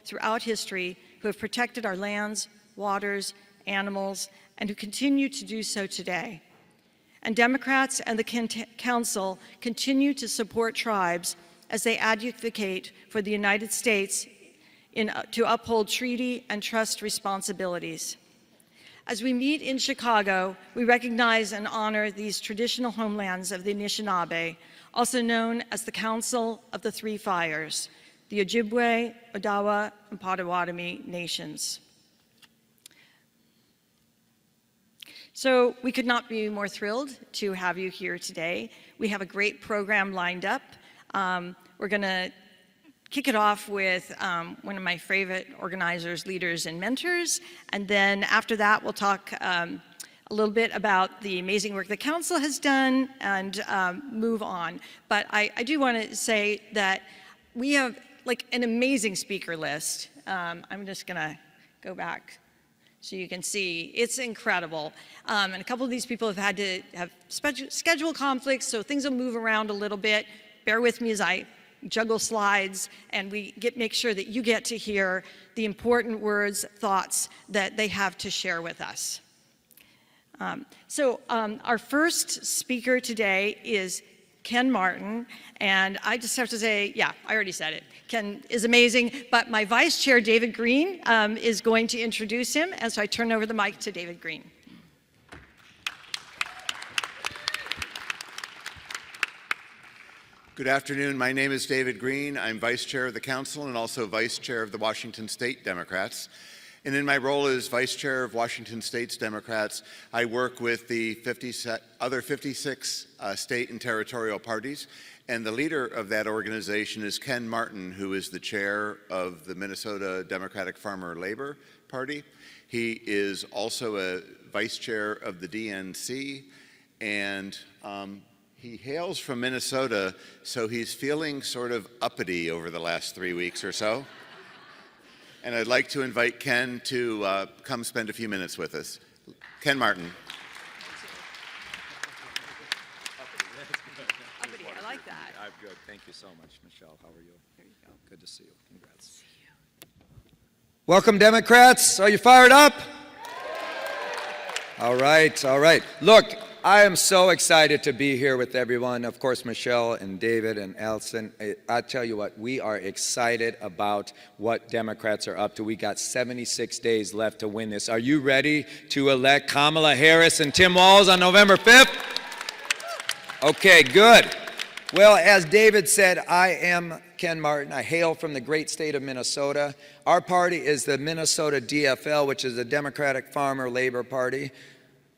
throughout history who have protected our lands, waters, animals, and who continue to do so today. And Democrats and the Council continue to support tribes as they advocate for the United States to uphold treaty and trust responsibilities. As we meet in Chicago, we recognize and honor these traditional homelands of the Anishinaabe, also known as the Council of the Three Fires, the Ojibwe, Odawa, and Potawatomi nations. So we could not be more thrilled to have you here today. We have a great program lined up. We're going to kick it off with one of my favorite organizers, leaders, and mentors. And then after that, we'll talk a little bit about the amazing work the Council has done and move on. But I do want to say that we have like an amazing speaker list. I'm just going to go back so you can see. It's incredible. And a couple of these people have had to have schedule conflicts, so things will move around a little bit. Bear with me as I juggle slides, and we make sure that you get to hear the important words, thoughts that they have to share with us. Our first speaker today is Ken Martin, and I just have to say, yeah, I already said it. Ken is amazing, but my vice chair, David Green, is going to introduce him, and so I turn over the mic to David Green. Good afternoon. My name is David Green. I'm Vice Chair of the Council and also Vice Chair of the Washington State Democrats. And in my role as Vice Chair of Washington State's Democrats, I work with the other 56 state and territorial parties. And the leader of that organization is Ken Martin, who is the chair of the Minnesota Democratic Farmer Labor Party. He is also a vice chair of the DNC, and he hails from Minnesota, so he's feeling sort of uppity over the last 3 weeks or so. And I'd like to invite Ken to come spend a few minutes with us. Ken Martin. Uppity, I like that. I'm good. Thank you so much, Michelle. How are you? There you go. Good to see you. Congrats. Welcome, Democrats. Are you fired up? All right, all right. Look, I am so excited to be here with everyone. Of course, Michelle and David and Allison. I tell you what, we are excited about what Democrats are up to. We got 76 days left to win this. Are you ready to elect Kamala Harris and Tim Walz on November 5th? Okay, good. Well, as David said, I am Ken Martin. I hail from the great state of Minnesota. Our party is the Minnesota DFL, which is the Democratic Farmer Labor Party.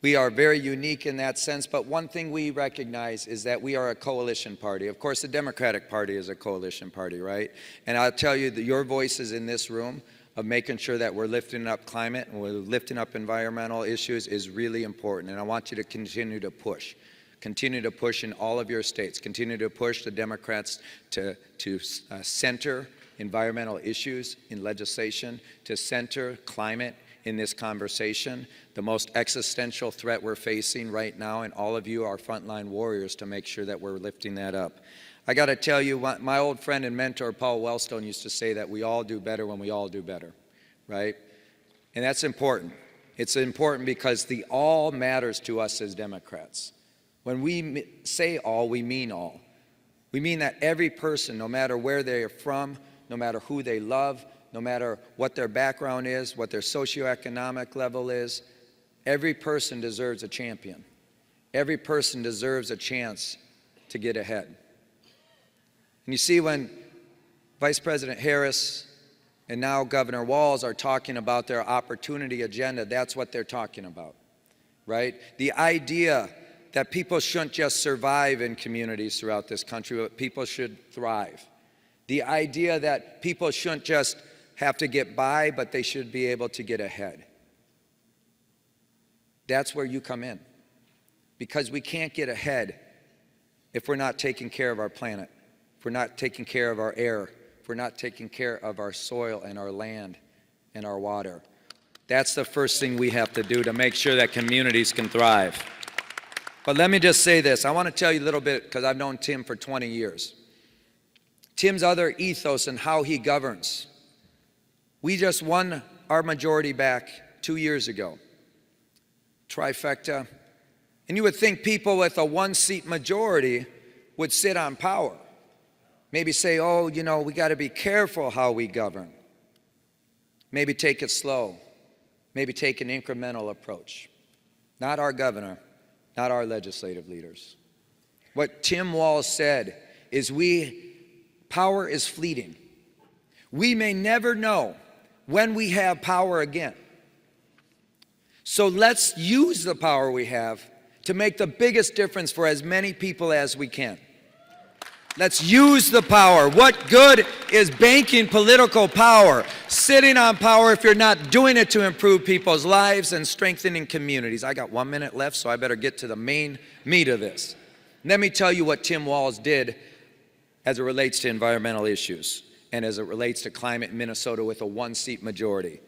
We are very unique in that sense, but one thing we recognize is that we are a coalition party. Of course, the Democratic Party is a coalition party, right? And I'll tell you that your voices in this room of making sure that we're lifting up climate and we're lifting up environmental issues is really important. And I want you to continue to push. Continue to push in all of your states. Continue to push the Democrats to center environmental issues in legislation, to center climate in this conversation, the most existential threat we're facing right now, and all of you are frontline warriors to make sure that we're lifting that up. I got to tell you, my old friend and mentor, Paul Wellstone, used to say that we all do better when we all do better, right? And that's important. It's important because the all matters to us as Democrats. When we say all, we mean all. We mean that every person, no matter where they are from, no matter who they love, no matter what their background is, what their socioeconomic level is, every person deserves a champion. Every person deserves a chance to get ahead. And you see, when Vice President Harris and now Governor Walz are talking about their opportunity agenda, that's what they're talking about, right? The idea that people shouldn't just survive in communities throughout this country, but people should thrive. The idea that people shouldn't just have to get by, but they should be able to get ahead. That's where you come in. Because we can't get ahead if we're not taking care of our planet, if we're not taking care of our air, if we're not taking care of our soil and our land and our water. That's the first thing we have to do to make sure that communities can thrive. But let me just say this. I want to tell you a little bit, because I've known Tim for 20 years. Tim's other ethos and how he governs We just won our majority back 2 years ago. Trifecta. And you would think people with a one-seat majority would sit on power. Maybe say, oh, you know, we got to be careful how we govern. Maybe take it slow. Maybe take an incremental approach. Not our governor, not our legislative leaders. What Tim Walz said is power is fleeting. We may never know when we have power again. So let's use the power we have to make the biggest difference for as many people as we can. Let's use the power. What good is banking political power, sitting on power if you're not doing it to improve people's lives and strengthening communities? I got 1 minute left, so I better get to the main meat of this. Let me tell you what Tim Walz did as it relates to environmental issues and as it relates to climate in Minnesota with a one-seat majority.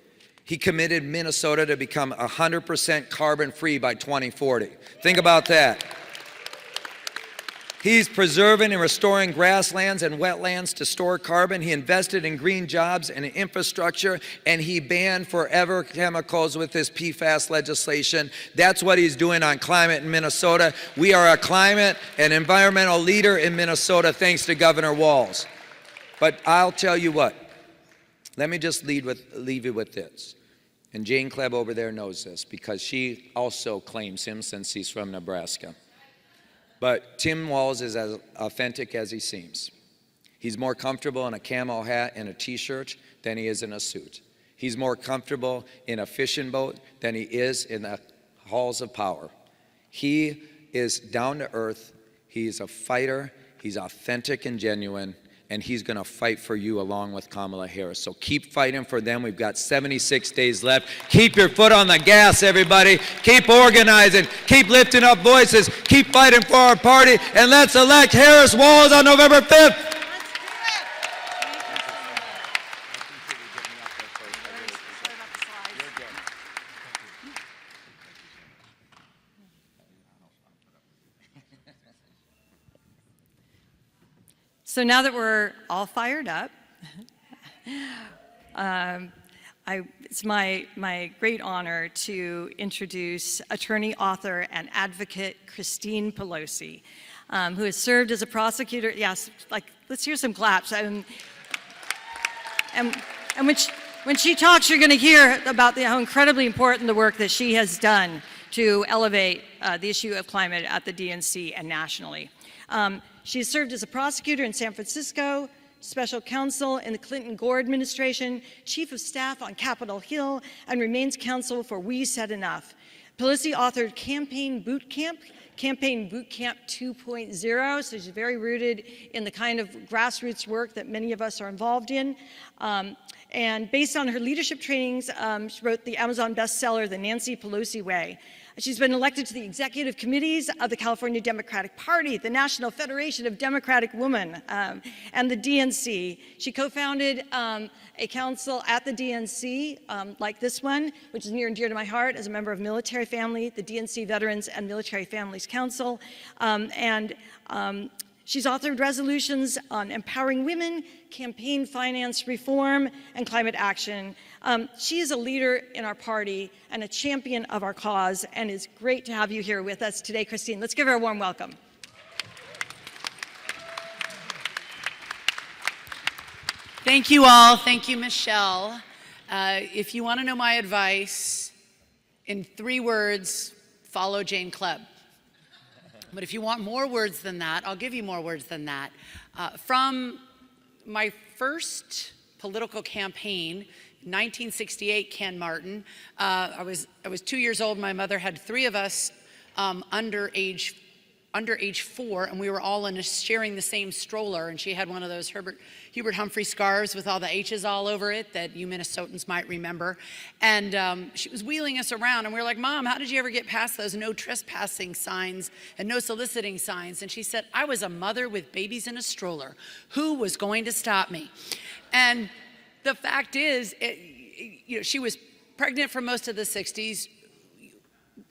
He committed Minnesota to become 100% carbon-free by 2040. Think about that. He's preserving and restoring grasslands and wetlands to store carbon. He invested in green jobs and infrastructure, and he banned forever chemicals with his PFAS legislation. That's what he's doing on climate in Minnesota. We are a climate and environmental leader in Minnesota thanks to Governor Walz. But I'll tell you what, let me just leave you with this. And Jane Klebb over there knows this because she also claims him since he's from Nebraska. But Tim Walz is as authentic as he seems. He's more comfortable in a camo hat and a t-shirt than he is in a suit. He's more comfortable in a fishing boat than he is in the halls of power. He is down to earth. He's a fighter. He's authentic and genuine. And he's going to fight for you along with Kamala Harris. So keep fighting for them. We've got 76 days left. Keep your foot on the gas, everybody. Keep organizing. Keep lifting up voices. Keep fighting for our party. And let's elect Harris Walz on November 5th. So now that we're all fired up, it's my great honor to introduce attorney, author, and advocate Christine Pelosi, who has served as a prosecutor. Yes, like let's hear some claps. And when she talks, you're going to hear about how incredibly important the work that she has done to elevate the issue of climate at the DNC and nationally. She has served as a prosecutor in San Francisco, special counsel in the Clinton-Gore administration, chief of staff on Capitol Hill, and remains counsel for We Said Enough. Pelosi authored Campaign Boot Camp 2.0, so she's very rooted in the kind of grassroots work that many of us are involved in. And based on her leadership trainings, she wrote the Amazon bestseller, The Nancy Pelosi Way. She's been elected to the executive committees of the California Democratic Party, the National Federation of Democratic Women, and the DNC. She co-founded a council at the DNC, like this one, which is near and dear to my heart as a member of military family, the DNC Veterans and Military Families Council. She's authored resolutions on empowering women, campaign finance reform, and climate action. She is a leader in our party and a champion of our cause, and it's great to have you here with us today, Christine. Let's give her a warm welcome. Thank you all. Thank you, Michelle. If you want to know my advice, in 3 words, follow Jane Klebb. But if you want more words than that, I'll give you more words than that. From my first political campaign, 1968, Ken Martin, I was 2 years old. My mother had 3 of us under age 4, and we were all sharing the same stroller, and she had one of those Hubert Humphrey scarves with all the H's all over it that you Minnesotans might remember. And she was wheeling us around, and we were like, Mom, how did you ever get past those no trespassing signs and no soliciting signs? And she said, I was a mother with babies in a stroller. Who was going to stop me? And the fact is, she was pregnant for most of the 60s.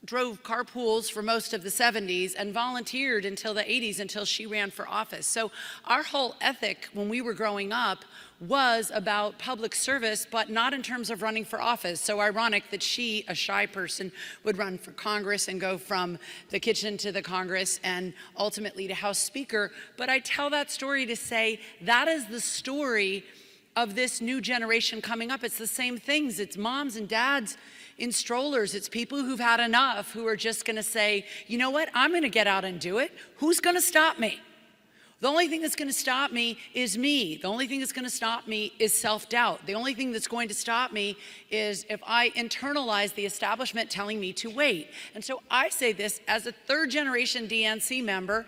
drove carpools for most of the 70s and volunteered until the 80s until she ran for office. So our whole ethic when we were growing up was about public service, but not in terms of running for office. So ironic that she, a shy person, would run for Congress and go from the kitchen to the Congress and ultimately to House Speaker. But I tell that story to say that is the story of this new generation coming up. It's the same things. It's moms and dads in strollers. It's people who've had enough, who are just gonna say, you know what, I'm gonna get out and do it. Who's gonna stop me? The only thing that's gonna stop me is me. The only thing that's gonna stop me is self-doubt. The only thing that's going to stop me is if I internalize the establishment telling me to wait. And so I say this as a third generation DNC member.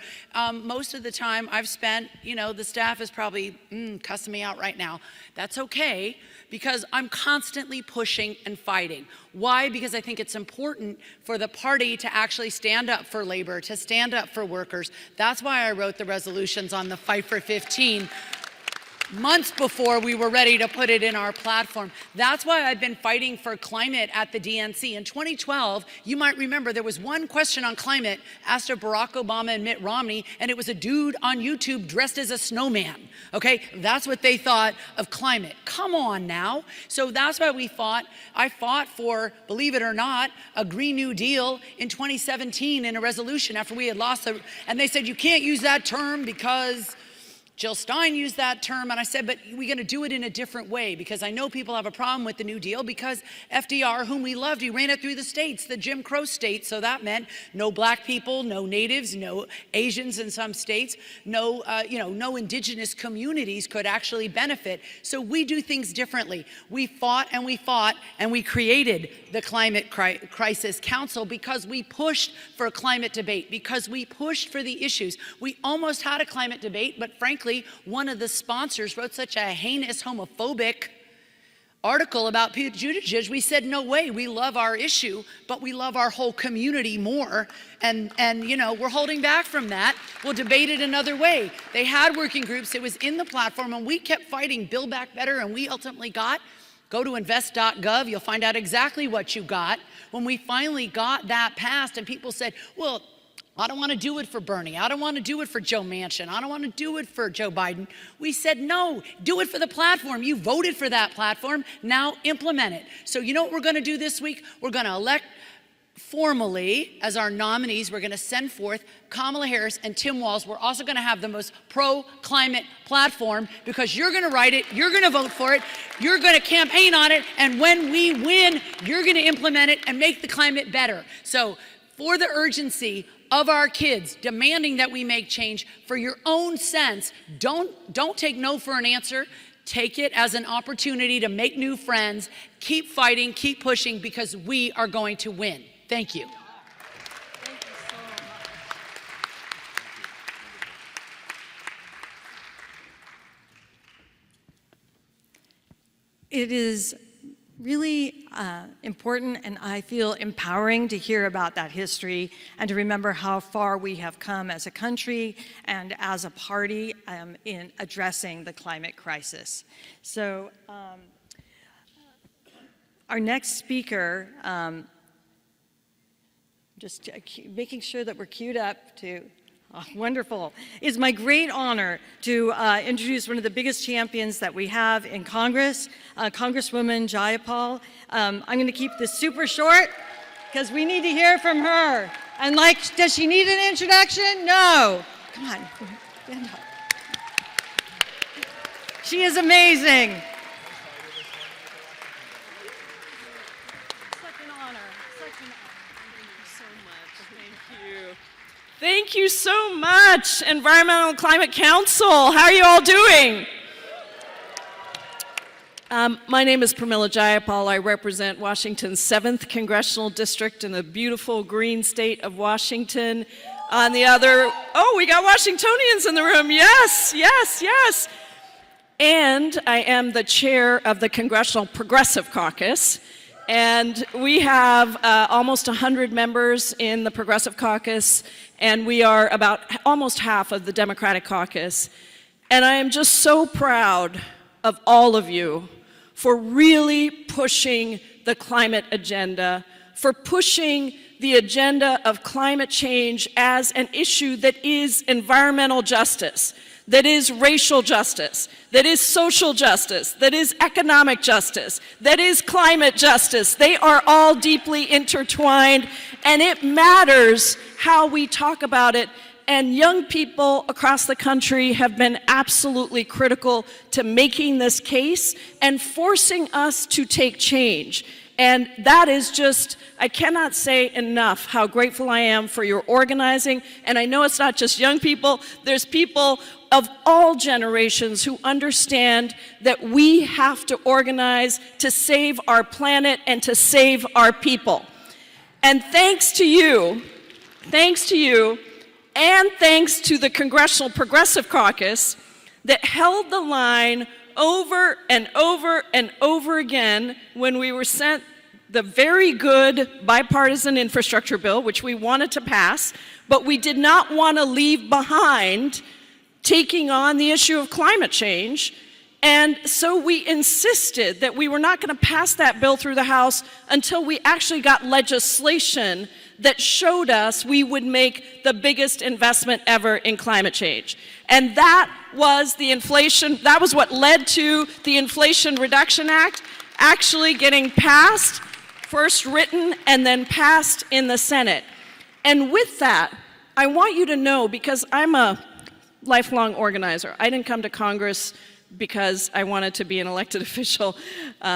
Most of the time I've spent, the staff is probably cussing me out right now. That's okay, because I'm constantly pushing and fighting. Why? Because I think it's important for the party to actually stand up for labor, to stand up for workers. That's why I wrote the resolutions on the Fight for 15 months before we were ready to put it in our platform. That's why I've been fighting for climate at the DNC. In 2012, you might remember there was one question on climate asked of Barack Obama and Mitt Romney, and it was a dude on YouTube dressed as a snowman. Okay, that's what they thought of climate. Come on now. So that's why I fought for, believe it or not, a Green New Deal in 2017 in a resolution after we had lost and they said, you can't use that term because Jill Stein used that term, and I said, but we're gonna do it in a different way, because I know people have a problem with the New Deal, because FDR, whom we loved, he ran it through the states, the Jim Crow states, so that meant no black people, no natives, no Asians in some states, no indigenous communities could actually benefit. So we do things differently. We fought and we fought, and we created the Climate Crisis Council because we pushed for a climate debate, because we pushed for the issues. We almost had a climate debate, but frankly, one of the sponsors wrote such a heinous homophobic article about Pete Buttigieg. We said, no way, we love our issue, but we love our whole community more. And we're holding back from that. We'll debate it another way. They had working groups, it was in the platform, and we kept fighting Build Back Better, and we ultimately go to invest.gov, you'll find out exactly what you got. When we finally got that passed and people said, well, I don't want to do it for Bernie. I don't want to do it for Joe Manchin. I don't want to do it for Joe Biden. We said, no, do it for the platform. You voted for that platform. Now implement it. So you know what we're going to do this week? We're going to elect formally as our nominees. We're going to send forth Kamala Harris and Tim Walz. We're also going to have the most pro-climate platform, because you're going to write it, you're going to vote for it, you're going to campaign on it, and when we win, you're going to implement it and make the climate better. So for the urgency of our kids demanding that we make change, for your own sense, don't take no for an answer. Take it as an opportunity to make new friends. Keep fighting, keep pushing, because we are going to win. Thank you. Thank you so much. It is really important, and I feel empowering to hear about that history and to remember how far we have come as a country and as a party in addressing the climate crisis. So our next speaker, just making sure that we're queued up to, wonderful. It's my great honor to introduce one of the biggest champions that we have in Congress, Congresswoman Jayapal. I'm going to keep this super short because we need to hear from her. And does she need an introduction? No. Come on, stand up. She is amazing. Such an honor. Such an honor. Thank you so much. Thank you. Thank you so much, Environmental and Climate Council. How are you all doing? My name is Pramila Jayapal. I represent Washington's 7th Congressional District in the beautiful green state of Washington. On the other, we got Washingtonians in the room. Yes, yes, yes. And I am the chair of the Congressional Progressive Caucus. And we have almost 100 members in the Progressive Caucus, and we are about almost half of the Democratic Caucus. And I am just so proud of all of you for really pushing the climate agenda, for pushing the agenda of climate change as an issue that is environmental justice, that is racial justice, that is social justice, that is economic justice, that is climate justice. They are all deeply intertwined, and it matters how we talk about it. And young people across the country have been absolutely critical to making this case and forcing us to take change. And that is just, I cannot say enough how grateful I am for your organizing. And I know it's not just young people, there's people of all generations who understand that we have to organize to save our planet and to save our people. And thanks to you, and thanks to the Congressional Progressive Caucus that held the line over and over and over again when we were sent the very good bipartisan infrastructure bill, which we wanted to pass, but we did not want to leave behind taking on the issue of climate change. And so we insisted that we were not going to pass that bill through the House until we actually got legislation that showed us we would make the biggest investment ever in climate change. And that was that was what led to the Inflation Reduction Act actually getting passed, first written and then passed in the Senate. And with that, I want you to know, because I'm a lifelong organizer, I didn't come to Congress because I wanted to be an elected official,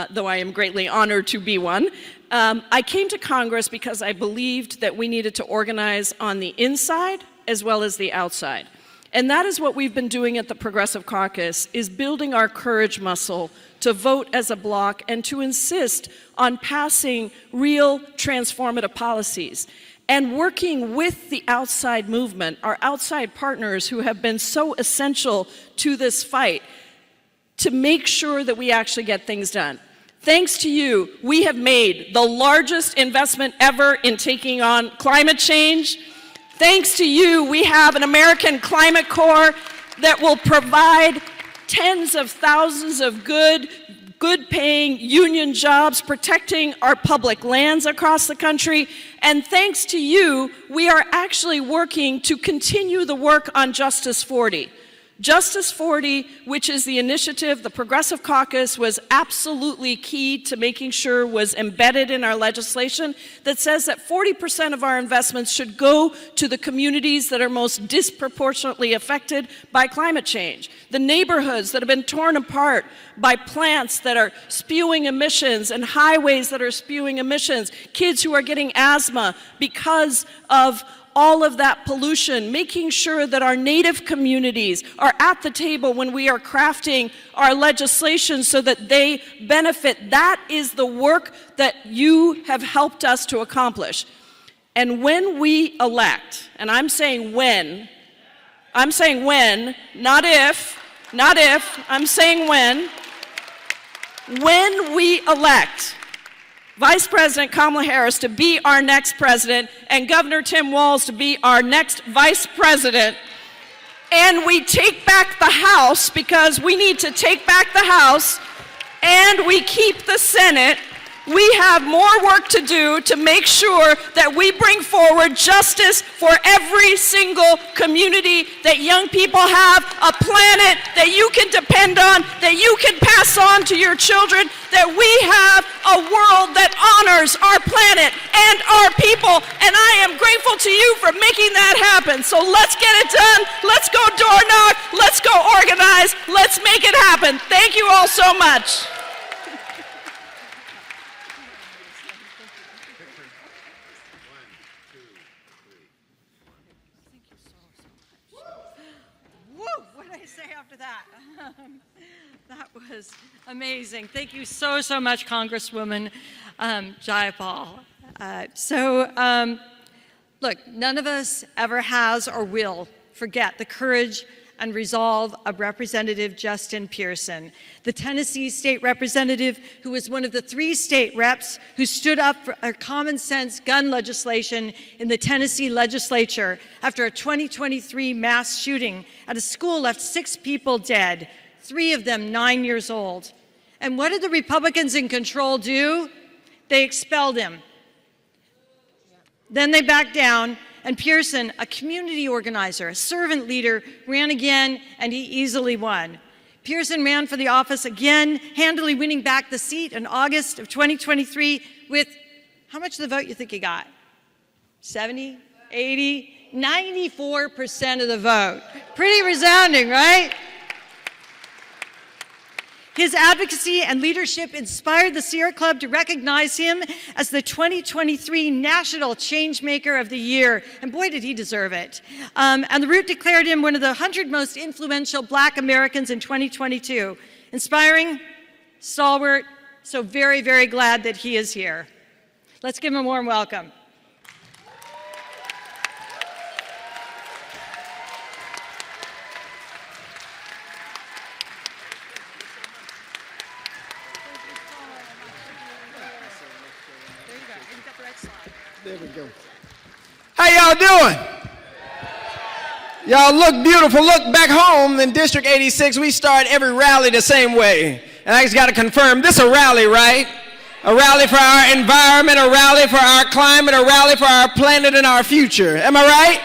though I am greatly honored to be one. I came to Congress because I believed that we needed to organize on the inside as well as the outside. And that is what we've been doing at the Progressive Caucus, is building our courage muscle to vote as a bloc and to insist on passing real transformative policies. And working with the outside movement, our outside partners who have been so essential to this fight, to make sure that we actually get things done. Thanks to you, we have made the largest investment ever in taking on climate change. Thanks to you, we have an American Climate Corps that will provide tens of thousands of good-paying union jobs, protecting our public lands across the country. And thanks to you, we are actually working to continue the work on Justice 40. Justice 40, which is the initiative the Progressive Caucus was absolutely key to making sure was embedded in our legislation, that says that 40% of our investments should go to the communities that are most disproportionately affected by climate change. The neighborhoods that have been torn apart by plants that are spewing emissions and highways that are spewing emissions, kids who are getting asthma because of all of that pollution, making sure that our Native communities are at the table when we are crafting our legislation so that they benefit. That is the work that you have helped us to accomplish. And when we elect, and I'm saying when, not if, I'm saying when we elect Vice President Kamala Harris to be our next president and Governor Tim Walz to be our next vice president, and we take back the House, because we need to take back the House, and we keep the Senate, we have more work to do to make sure that we bring forward justice for every single community, that young people have a planet that you can depend on, that you can pass on to your children, that we have a world that honors our planet and our people. And I am grateful to you for making that happen. So let's get it done. Let's go door knock. Let's go organize. Let's make it happen. Thank you all so much. That was amazing. Thank you so, so much, Congresswoman Jayapal. Look, none of us ever has or will forget the courage and resolve of Representative Justin Pearson, the Tennessee state representative who was one of the 3 state reps who stood up for a common sense gun legislation in the Tennessee legislature after a 2023 mass shooting at a school left 6 people dead, 3 of them 9 years old. And what did the Republicans in control do? They expelled him. Then they backed down, and Pearson, a community organizer, a servant leader, ran again, and he easily won. Pearson ran for the office again, handily winning back the seat in August of 2023 with, how much of the vote you think he got? 70, 80, 94% of the vote. Pretty resounding, right? His advocacy and leadership inspired the Sierra Club to recognize him as the 2023 National Changemaker of the Year, and boy, did he deserve it. And the Root declared him one of the 100 most influential Black Americans in 2022. Inspiring, stalwart, so very, very glad that he is here. Let's give him a warm welcome. There we go. How y'all doing? Y'all look beautiful. Look, back home in District 86, we start every rally the same way. And I just got to confirm, this is a rally, right? A rally for our environment, a rally for our climate, a rally for our planet and our future. Am I right?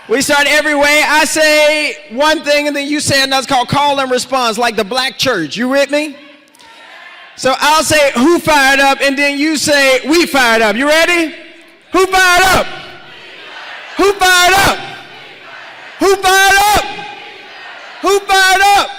We start every way. I say one thing and then you say another. It's called call and response, like the black church. You with me? So I'll say who fired up and then you say we fired up. You ready? Who fired up? Who fired up? Who fired up? Who fired up?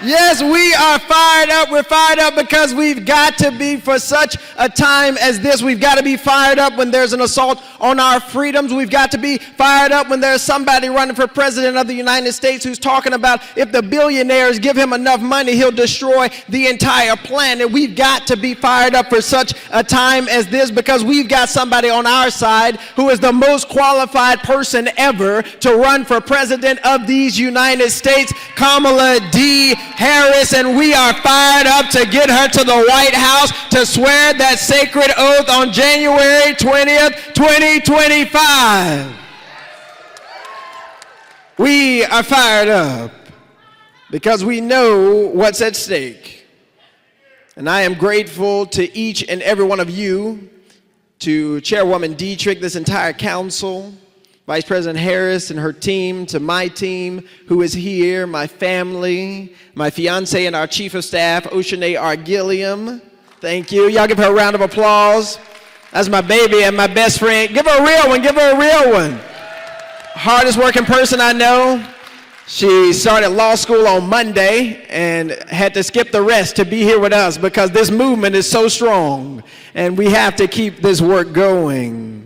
Yes, we are fired up. We're fired up because we've got to be for such a time as this. We've got to be fired up when there's an assault on our freedoms. We've got to be fired up when there's somebody running for president of the United States who's talking about if the billionaires give him enough money, he'll destroy the entire planet. We've got to be fired up for such a time as this because we've got somebody on our side who is the most qualified person ever to run for president of these United States, Kamala D. Harris, and we are fired up to get her to the White House to swear that sacred oath on January 20th, 2025. We are fired up because we know what's at stake. And I am grateful to each and every one of you, to Chairwoman Dietrich, this entire council, Vice President Harris and her team, to my team who is here, my family, my fiance and our Chief of Staff, Oceanae R. Gilliam. Thank you. Y'all give her a round of applause. That's my baby and my best friend. Give her a real one. Give her a real one. Hardest working person I know. She started law school on Monday and had to skip the rest to be here with us because this movement is so strong and we have to keep this work going.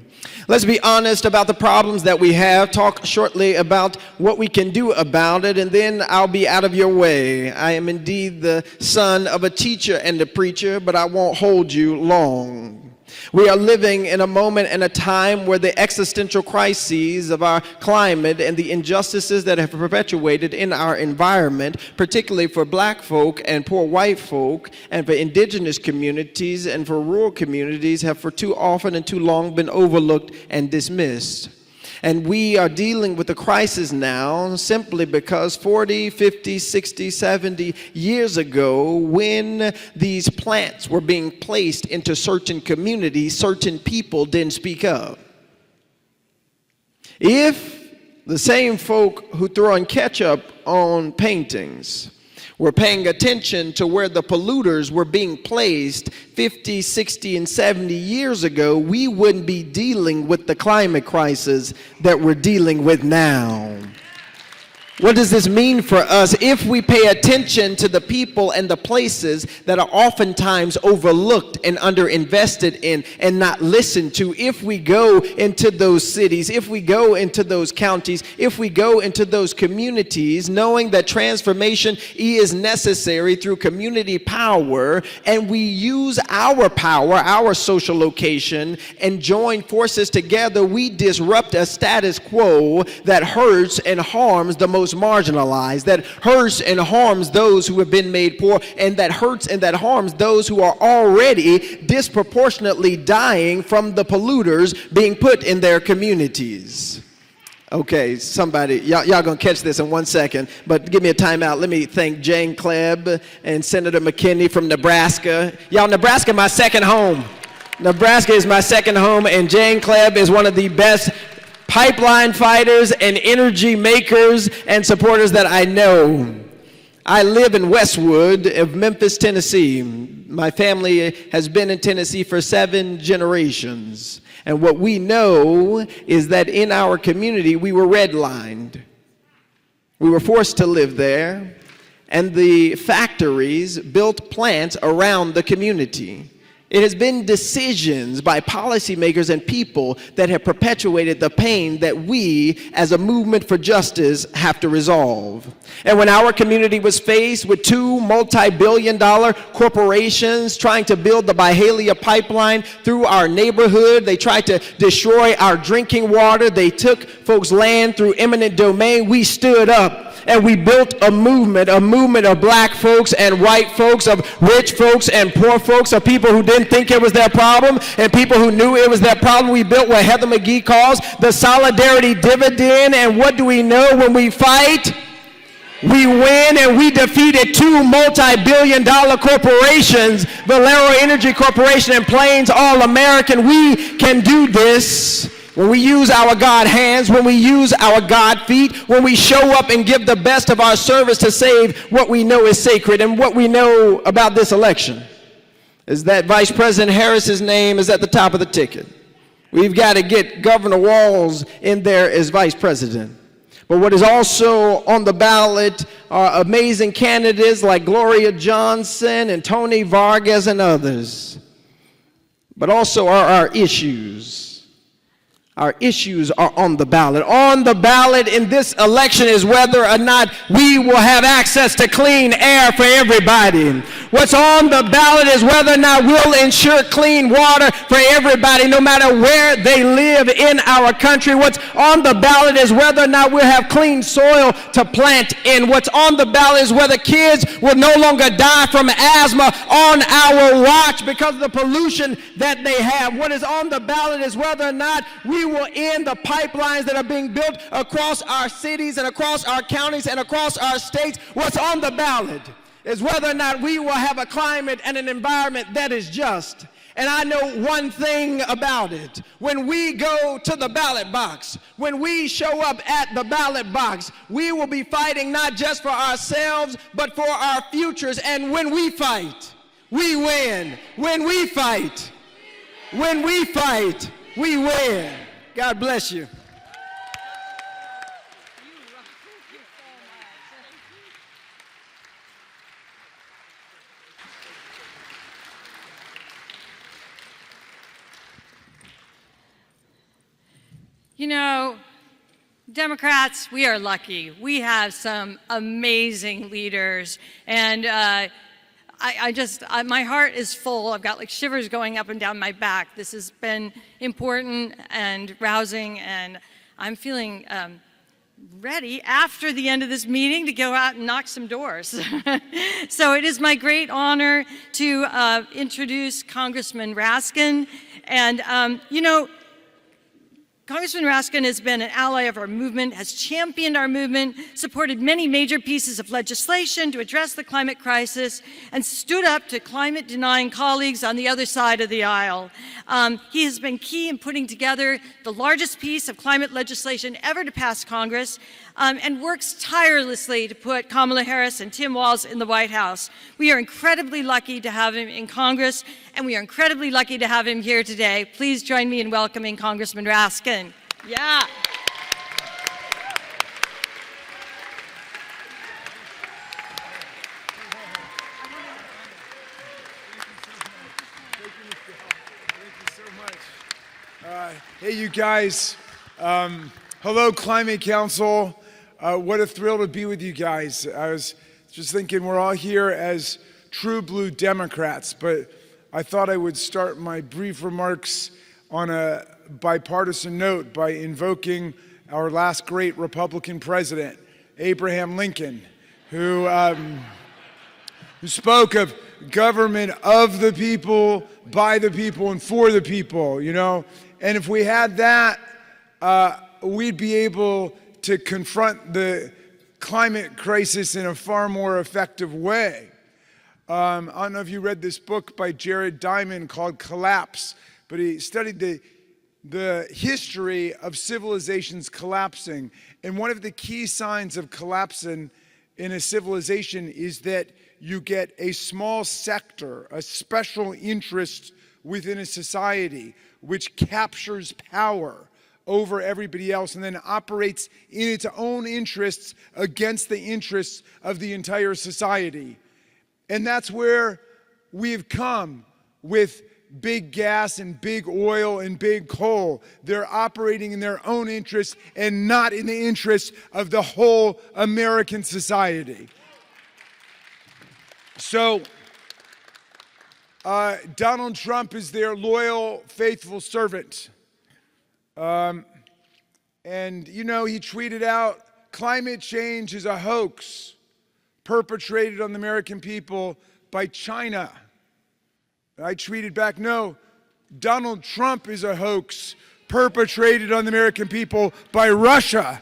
Let's be honest about the problems that we have, talk shortly about what we can do about it, and then I'll be out of your way. I am indeed the son of a teacher and a preacher, but I won't hold you long. We are living in a moment and a time where the existential crises of our climate and the injustices that have perpetuated in our environment, particularly for black folk and poor white folk, and for indigenous communities and for rural communities, have for too often and too long been overlooked and dismissed. And we are dealing with a crisis now simply because 40, 50, 60, 70 years ago, when these plants were being placed into certain communities, certain people didn't speak up. If the same folk who throw in ketchup on paintings were paying attention to where the polluters were being placed 50, 60, and 70 years ago, we wouldn't be dealing with the climate crisis that we're dealing with now. What does this mean for us? If we pay attention to the people and the places that are oftentimes overlooked and underinvested in and not listened to, if we go into those cities, if we go into those counties, if we go into those communities, knowing that transformation is necessary through community power, and we use our power, our social location, and join forces together, we disrupt a status quo that hurts and harms the most marginalized, that hurts and harms those who have been made poor, and that hurts and that harms those who are already disproportionately dying from the polluters being put in their communities. Okay, somebody, y'all gonna catch this in 1 second, but give me a timeout. Let me thank Jane Klebb and Senator McKinney from Nebraska. Y'all, Nebraska, my second home. Nebraska is my second home, and Jane Klebb is one of the best pipeline fighters and energy makers and supporters that I know. I live in Westwood of Memphis, Tennessee. My family has been in Tennessee for 7 generations. And what we know is that in our community, we were redlined. We were forced to live there, and the factories built plants around the community. It has been decisions by policymakers and people that have perpetuated the pain that we, as a movement for justice, have to resolve. And when our community was faced with 2 multi-billion-dollar corporations trying to build the Byhalia pipeline through our neighborhood, they tried to destroy our drinking water, they took folks' land through eminent domain, we stood up. And we built a movement of black folks and white folks, of rich folks and poor folks, of people who didn't think it was their problem and people who knew it was their problem. We built what Heather McGhee calls the solidarity dividend. And what do we know when we fight? We win, and we defeated 2 multi-billion-dollar corporations, Valero Energy Corporation and Plains All American. We can do this. When we use our God hands, when we use our God feet, when we show up and give the best of our service to save what we know is sacred. And what we know about this election is that Vice President Harris's name is at the top of the ticket. We've got to get Governor Walz in there as Vice President. But what is also on the ballot are amazing candidates like Gloria Johnson and Tony Vargas and others. But also are our issues. Our issues are on the ballot. On the ballot in this election is whether or not we will have access to clean air for everybody. What's on the ballot is whether or not we'll ensure clean water for everybody, no matter where they live in our country. What's on the ballot is whether or not we'll have clean soil to plant in. What's on the ballot is whether kids will no longer die from asthma on our watch because of the pollution that they have. What is on the ballot is whether or not we will end the pipelines that are being built across our cities and across our counties and across our states. What's on the ballot is whether or not we will have a climate and an environment that is just. And I know one thing about it. When we go to the ballot box, when we show up at the ballot box, we will be fighting not just for ourselves, but for our futures. And when we fight, we win. When we fight, we win. God bless you. You know, Democrats, we are lucky. We have some amazing leaders, and my heart is full. I've got like shivers going up and down my back. This has been important and rousing, and I'm feeling ready after the end of this meeting to go out and knock some doors. So it is my great honor to introduce Congressman Raskin. And, you know, Congressman Raskin has been an ally of our movement, has championed our movement, supported many major pieces of legislation to address the climate crisis, and stood up to climate-denying colleagues on the other side of the aisle. He has been key in putting together the largest piece of climate legislation ever to pass Congress, and works tirelessly to put Kamala Harris and Tim Walz in the White House. We are incredibly lucky to have him in Congress, and we are incredibly lucky to have him here today. Please join me in welcoming Congressman Raskin. Yeah. Hey, you guys. Hello, Climate Council. What a thrill to be with you guys. I was just thinking we're all here as true blue Democrats, but I thought I would start my brief remarks on a bipartisan note by invoking our last great Republican president, Abraham Lincoln, who spoke of government of the people, by the people, and for the people, you know? And if we had that, we'd be able to confront the climate crisis in a far more effective way. I don't know if you read this book by Jared Diamond called Collapse, but he studied the history of civilizations collapsing. And one of the key signs of collapsing in a civilization is that you get a small sector, a special interest within a society, which captures power over everybody else and then operates in its own interests against the interests of the entire society. And that's where we've come with big gas and big oil and big coal. They're operating in their own interests and not in the interests of the whole American society. So, Donald Trump is their loyal, faithful servant. And, you know, he tweeted out, climate change is a hoax perpetrated on the American people by China. I tweeted back, no, Donald Trump is a hoax perpetrated on the American people by Russia.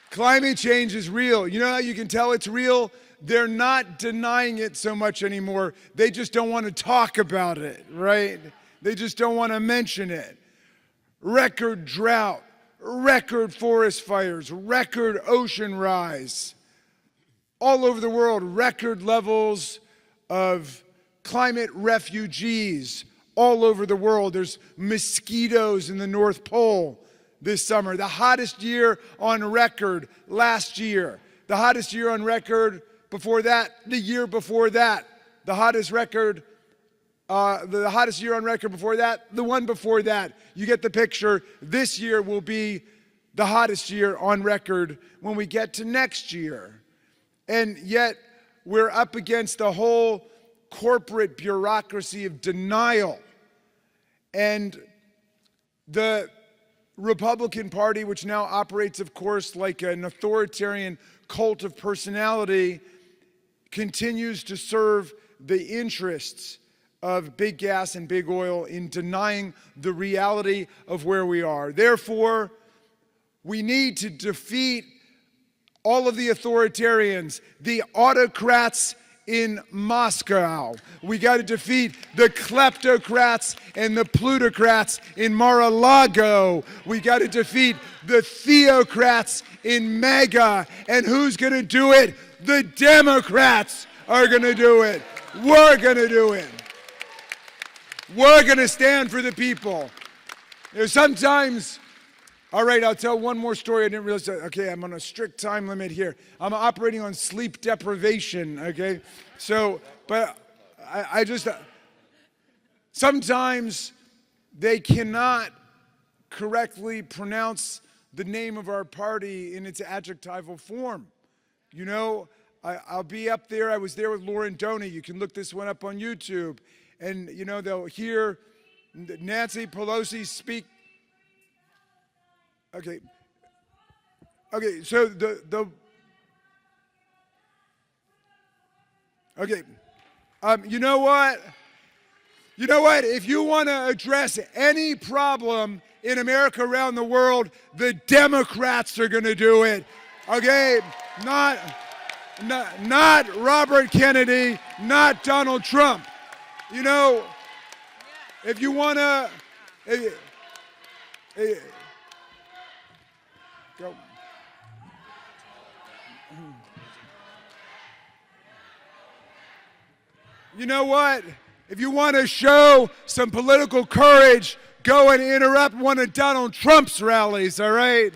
Climate change is real. You know how you can tell it's real? They're not denying it so much anymore. They just don't want to talk about it, right? They just don't want to mention it. Record drought, record forest fires, record ocean rise. All over the world, record levels of climate refugees all over the world. There's mosquitoes in the North Pole this summer. The hottest year on record last year. The hottest year on record before that, the year before that. The hottest year on record before that, the one before that. You get the picture. This year will be the hottest year on record when we get to next year. And yet, we're up against the whole corporate bureaucracy of denial. And the Republican Party, which now operates, of course, like an authoritarian cult of personality, continues to serve the interests of big gas and big oil in denying the reality of where we are. Therefore, we need to defeat all of the authoritarians, the autocrats in Moscow. We got to defeat the kleptocrats and the plutocrats in Mar-a-Lago. We got to defeat the theocrats in MAGA. And who's going to do it? The Democrats are going to do it. We're going to do it. We're going to stand for the people. You know, sometimes, all right, I'll tell one more story. I didn't realize that. Okay, I'm on a strict time limit here. I'm operating on sleep deprivation, okay? So, but I just, sometimes they cannot correctly pronounce the name of our party in its adjectival form. You know, I'll be up there. I was there with Lauren Doney. You can look this one up on YouTube. And, you know, they'll hear Nancy Pelosi speak. Okay, so you know what? You know what? If you want to address any problem in America around the world, the Democrats are going to do it. Okay, not Robert Kennedy, not Donald Trump. You know, if you want to. Go. You know what? If you want to show some political courage, go and interrupt one of Donald Trump's rallies, all right?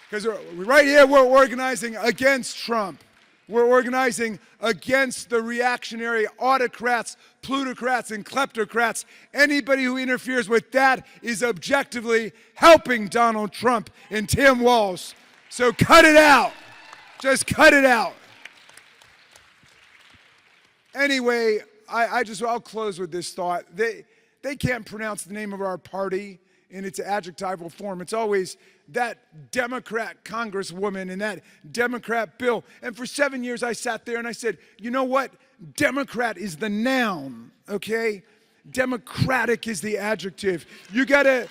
Because right here we're organizing against Trump. We're organizing against the reactionary autocrats, plutocrats, and kleptocrats. Anybody who interferes with that is objectively helping Donald Trump and Tim Walz. So cut it out. Just cut it out. Anyway, I'll close with this thought. They can't pronounce the name of our party in its adjectival form. It's always that Democrat congresswoman and that Democrat bill. And for 7 years I sat there and I said, you know what? Democrat is the noun, okay? Democratic is the adjective. You gotta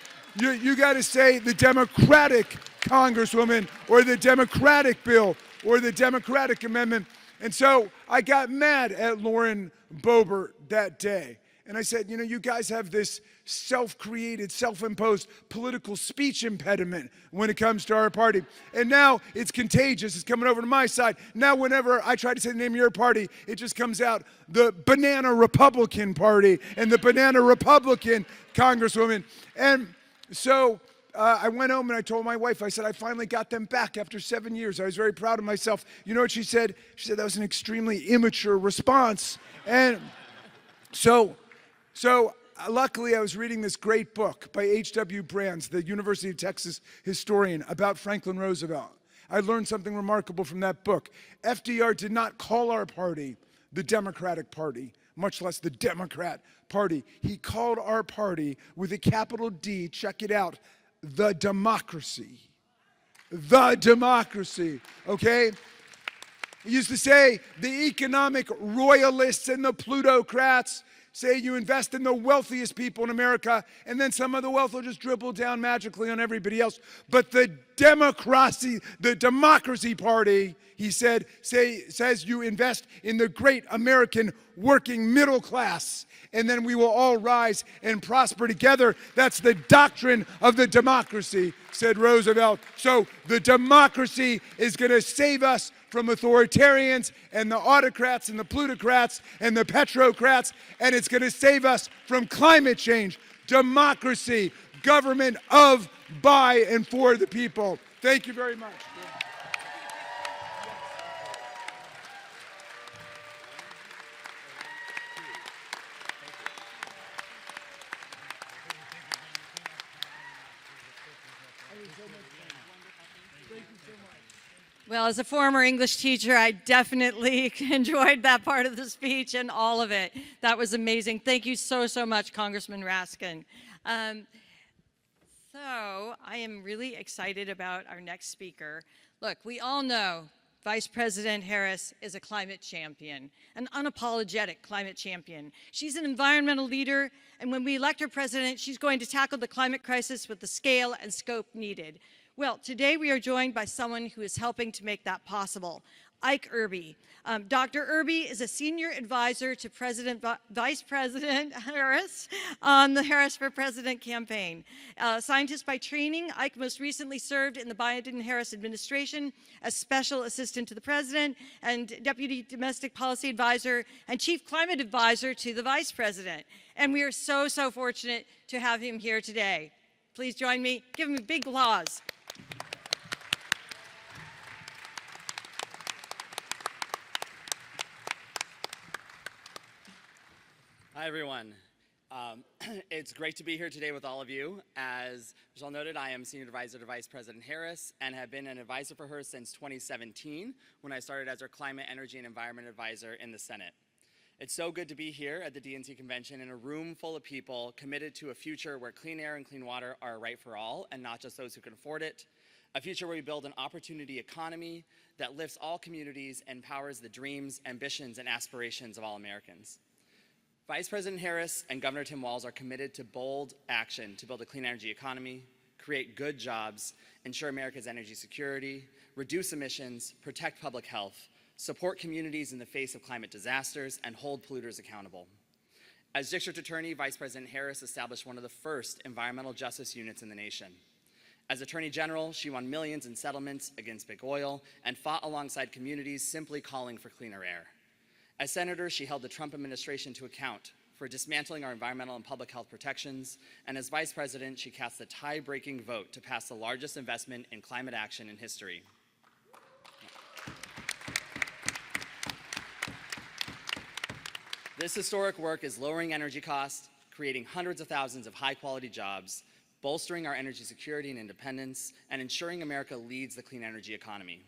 say the Democratic Congresswoman, or the Democratic bill, or the Democratic amendment. And so I got mad at Lauren Boebert that day. And I said, you guys have this self-created, self-imposed political speech impediment when it comes to our party. And now it's contagious. It's coming over to my side. Now whenever I try to say the name of your party, it just comes out the Banana Republican Party and the Banana Republican Congresswoman. And so I went home and I told my wife, I said, I finally got them back after 7 years. I was very proud of myself. You know what she said? She said that was an extremely immature response. And so luckily, I was reading this great book by H.W. Brands, the University of Texas historian, about Franklin Roosevelt. I learned something remarkable from that book. FDR did not call our party the Democratic Party, much less the Democrat Party. He called our party with a capital D, check it out, the democracy. The democracy, okay? He used to say the economic royalists and the plutocrats say you invest in the wealthiest people in America, and then some of the wealth will just dribble down magically on everybody else. But the democracy party, he said, says you invest in the great American working middle class, and then we will all rise and prosper together. That's the doctrine of the democracy, said Roosevelt. So the democracy is going to save us from authoritarians and the autocrats and the plutocrats and the petrocrats, and it's going to save us from climate change. Democracy, government of, by, and for the people. Thank you very much. Well, as a former English teacher, I definitely enjoyed that part of the speech and all of it. That was amazing. Thank you so, so much, Congressman Raskin. So I am really excited about our next speaker. Look, we all know Vice President Harris is a climate champion, an unapologetic climate champion. She's an environmental leader, and when we elect her president, she's going to tackle the climate crisis with the scale and scope needed. Well, today we are joined by someone who is helping to make that possible, Ike Irby. Dr. Irby is a senior advisor to Vice President Harris on the Harris for President campaign. Scientist by training, Ike most recently served in the Biden-Harris administration as special assistant to the president and deputy domestic policy advisor and chief climate advisor to the vice president. And we are so, so fortunate to have him here today. Please join me. Give him a big applause. Hi, everyone. It's great to be here today with all of you. As Michelle noted, I am Senior Advisor to Vice President Harris and have been an advisor for her since 2017 when I started as her Climate, Energy, and Environment Advisor in the Senate. It's so good to be here at the DNC convention in a room full of people committed to a future where clean air and clean water are a right for all and not just those who can afford it. A future where we build an opportunity economy that lifts all communities and powers the dreams, ambitions, and aspirations of all Americans. Vice President Harris and Governor Tim Walz are committed to bold action to build a clean energy economy, create good jobs, ensure America's energy security, reduce emissions, protect public health, support communities in the face of climate disasters, and hold polluters accountable. As District Attorney, Vice President Harris established one of the first environmental justice units in the nation. As Attorney General, she won millions in settlements against big oil and fought alongside communities simply calling for cleaner air. As Senator, she held the Trump administration to account for dismantling our environmental and public health protections, and as Vice President, she cast the tie-breaking vote to pass the largest investment in climate action in history. This historic work is lowering energy costs, creating hundreds of thousands of high-quality jobs, bolstering our energy security and independence, and ensuring America leads the clean energy economy.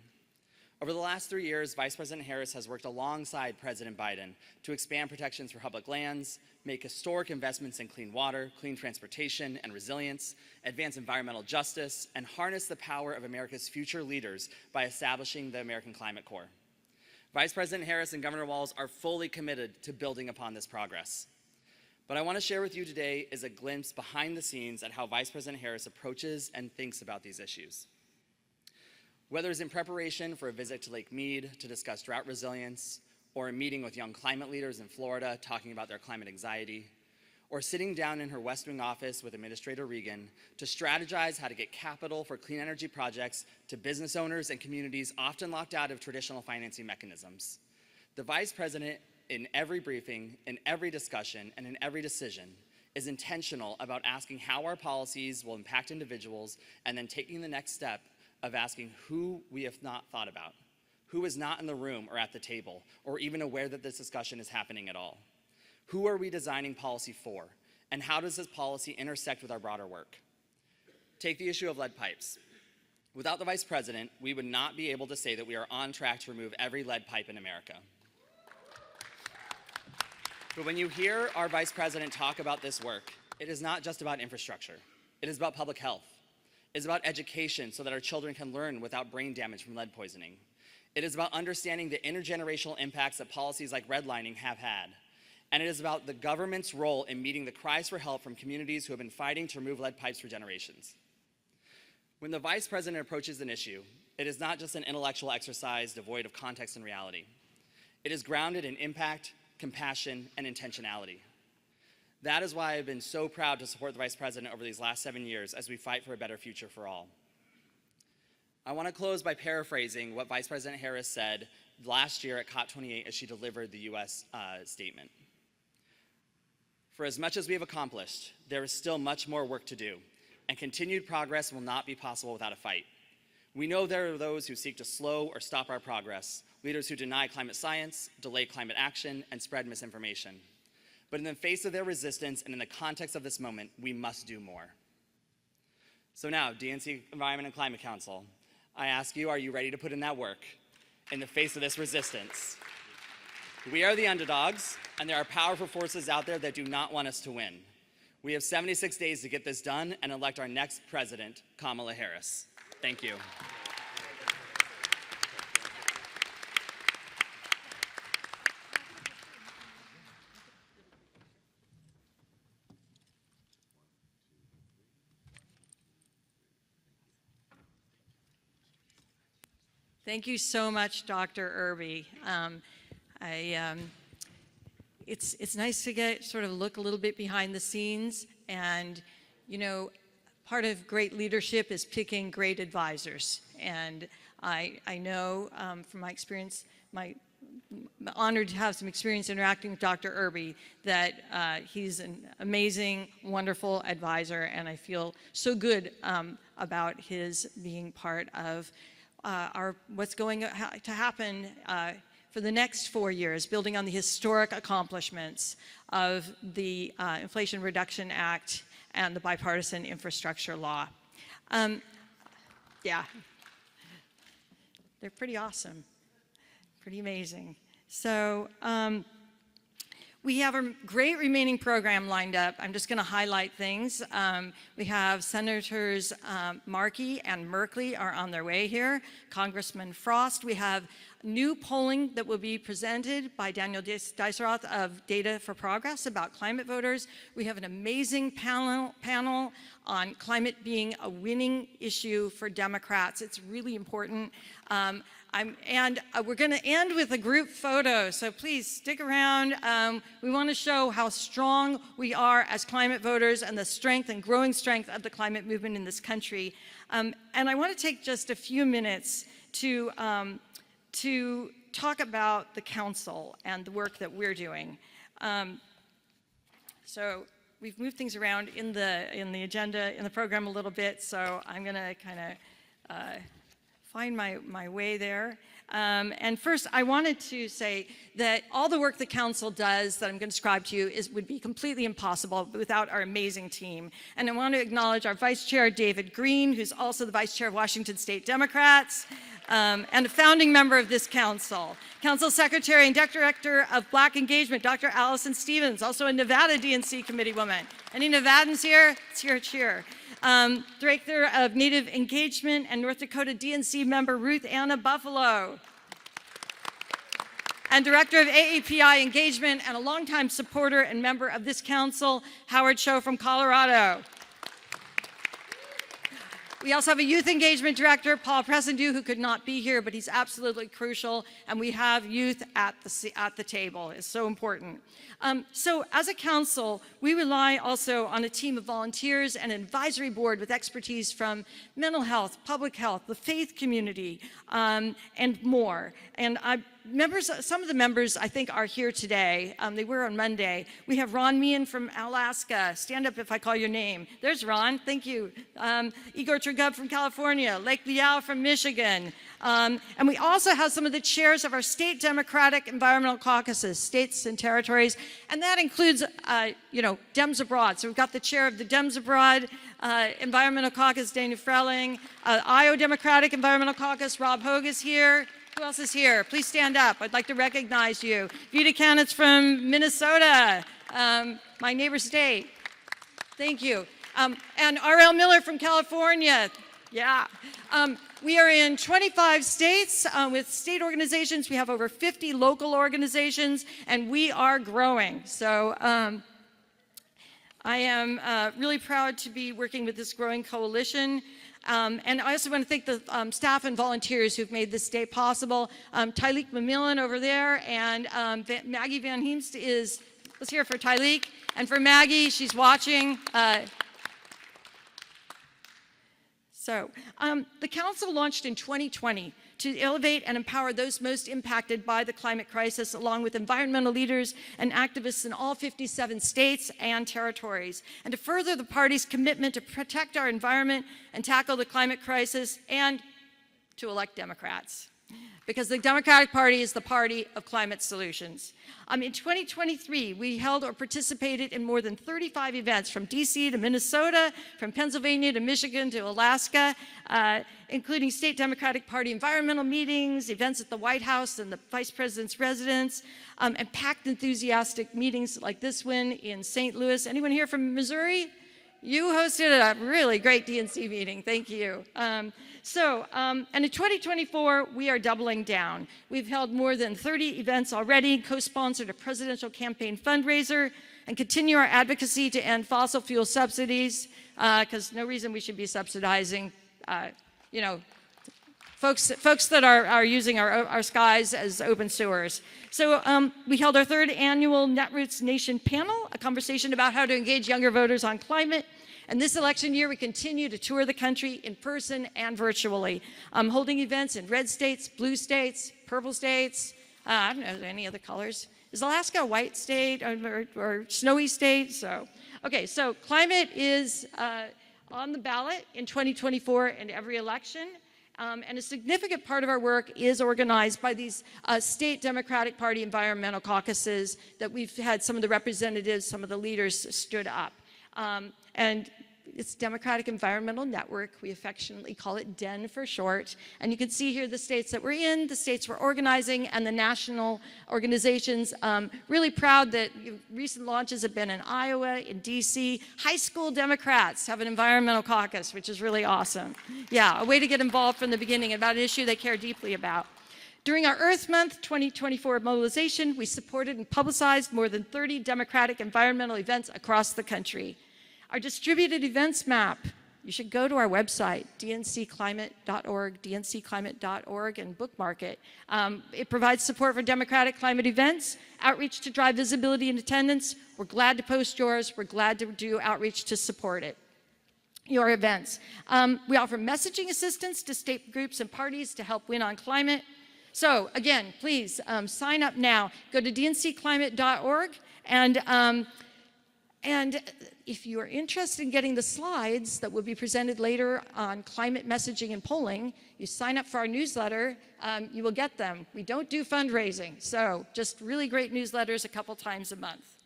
Over the last 3 years, Vice President Harris has worked alongside President Biden to expand protections for public lands, make historic investments in clean water, clean transportation, and resilience, advance environmental justice, and harness the power of America's future leaders by establishing the American Climate Corps. Vice President Harris and Governor Walz are fully committed to building upon this progress. What I want to share with you today is a glimpse behind the scenes at how Vice President Harris approaches and thinks about these issues. Whether it's in preparation for a visit to Lake Mead to discuss drought resilience, or a meeting with young climate leaders in Florida talking about their climate anxiety, or sitting down in her West Wing office with Administrator Regan to strategize how to get capital for clean energy projects to business owners and communities often locked out of traditional financing mechanisms. The Vice President, in every briefing, in every discussion, and in every decision, is intentional about asking how our policies will impact individuals and then taking the next step of asking who we have not thought about, who is not in the room or at the table, or even aware that this discussion is happening at all. Who are we designing policy for, and how does this policy intersect with our broader work? Take the issue of lead pipes. Without the Vice President, we would not be able to say that we are on track to remove every lead pipe in America. But when you hear our Vice President talk about this work, it is not just about infrastructure. It is about public health. It is about education so that our children can learn without brain damage from lead poisoning. It is about understanding the intergenerational impacts that policies like redlining have had. And it is about the government's role in meeting the cries for help from communities who have been fighting to remove lead pipes for generations. When the Vice President approaches an issue, it is not just an intellectual exercise devoid of context and reality. It is grounded in impact, compassion, and intentionality. That is why I've been so proud to support the Vice President over these last 7 years as we fight for a better future for all. I want to close by paraphrasing what Vice President Harris said last year at COP28 as she delivered the US statement. For as much as we have accomplished, there is still much more work to do, and continued progress will not be possible without a fight. We know there are those who seek to slow or stop our progress, leaders who deny climate science, delay climate action, and spread misinformation. But in the face of their resistance and in the context of this moment, we must do more. So now, DNC Environment and Climate Council, I ask you, are you ready to put in that work in the face of this resistance? We are the underdogs, and there are powerful forces out there that do not want us to win. We have 76 days to get this done and elect our next president, Kamala Harris. Thank you. Thank you so much, Dr. Irby. It's nice to get sort of look a little bit behind the scenes, and you know, part of great leadership is picking great advisors. And I know from my experience, I'm honored to have some experience interacting with Dr. Irby, that he's an amazing, wonderful advisor, and I feel so good about his being part of what's going to happen for the next 4 years, building on the historic accomplishments of the Inflation Reduction Act and the bipartisan infrastructure law. Yeah, they're pretty awesome, pretty amazing. So we have a great remaining program lined up. I'm just going to highlight things. We have Senators Markey and Merkley are on their way here. Congressman Frost. We have new polling that will be presented by Daniel Diceroth of Data for Progress about climate voters. We have an amazing panel on climate being a winning issue for Democrats. It's really important. We're going to end with a group photo, so please stick around. We want to show how strong we are as climate voters and the strength and growing strength of the climate movement in this country. And I want to take just a few minutes to talk about the council and the work that we're doing. So we've moved things around in the agenda, in the program a little bit, so I'm going to kind of find my way there. And first, I wanted to say that all the work the council does that I'm going to describe to you would be completely impossible without our amazing team. And I want to acknowledge our Vice Chair, David Green, who's also the Vice Chair of Washington State Democrats, and a founding member of this council. Council Secretary and Director of Black Engagement, Dr. Allison Stevens, also a Nevada DNC committee woman. Any Nevadans here? Cheer, cheer. Director of Native Engagement and North Dakota DNC member Ruth Anna Buffalo. And Director of AAPI Engagement and a longtime supporter and member of this council, Howard Cho from Colorado. We also have a youth engagement director, Paul Pressendew, who could not be here, but he's absolutely crucial. And we have youth at the table. It's so important. So as a council, we rely also on a team of volunteers and an advisory board with expertise from mental health, public health, the faith community, and more. And some of the members, I think, are here today. They were on Monday. We have Ron Meehan from Alaska. Stand up if I call your name. There's Ron. Thank you. Igor Trugub from California. Lake Liao from Michigan. And we also have some of the chairs of our state Democratic environmental caucuses, states and territories. And that includes, Dems Abroad. So we've got the chair of the Dems Abroad Environmental Caucus, Dana Frelling. Iowa Democratic Environmental Caucus, Rob Hogue is here. Who else is here? Please stand up. I'd like to recognize you. Vita Canitz from Minnesota, my neighbor state. Thank you. And R.L. Miller from California. Yeah. We are in 25 states with state organizations. We have over 50 local organizations, and we are growing. So I am really proud to be working with this growing coalition. And I also want to thank the staff and volunteers who've made this day possible. Tyleek Mamillan over there, and Maggie Van Heemst let's hear it for Tyleek. And for Maggie, she's watching. The council launched in 2020 to elevate and empower those most impacted by the climate crisis, along with environmental leaders and activists in all 57 states and territories, and to further the party's commitment to protect our environment and tackle the climate crisis, and to elect Democrats. Because the Democratic Party is the party of climate solutions. In 2023, we held or participated in more than 35 events from DC to Minnesota, from Pennsylvania to Michigan to Alaska, including state Democratic Party environmental meetings, events at the White House and the Vice President's residence, and packed enthusiastic meetings like this one in St. Louis. Anyone here from Missouri? You hosted a really great DNC meeting. Thank you. And in 2024, we are doubling down. We've held more than 30 events already, co-sponsored a presidential campaign fundraiser, and continue our advocacy to end fossil fuel subsidies, because no reason we should be subsidizing, folks that are using our skies as open sewers. So we held our third annual Netroots Nation panel, a conversation about how to engage younger voters on climate. And this election year, we continue to tour the country in person and virtually, holding events in red states, blue states, purple states, I don't know, any other colors. Is Alaska a white state or snowy state? So climate is on the ballot in 2024 in every election. And a significant part of our work is organized by these state Democratic Party environmental caucuses that we've had some of the representatives, some of the leaders stood up. And it's Democratic Environmental Network. We affectionately call it DEN for short. And you can see here the states that we're in, the states we're organizing, and the national organizations. Really proud that recent launches have been in Iowa, in DC. High school Democrats have an environmental caucus, which is really awesome. Yeah, a way to get involved from the beginning about an issue they care deeply about. During our Earth Month 2024 mobilization, we supported and publicized more than 30 Democratic environmental events across the country. Our distributed events map, you should go to our website, dncclimate.org, and bookmark it. It provides support for Democratic climate events, outreach to drive visibility and attendance. We're glad to post yours. We're glad to do outreach to support it. Your events. We offer messaging assistance to state groups and parties to help win on climate. So again, please sign up now. Go to dncclimate.org, and if you are interested in getting the slides that will be presented later on climate messaging and polling, you sign up for our newsletter, you will get them. We don't do fundraising, so just really great newsletters a couple times a month.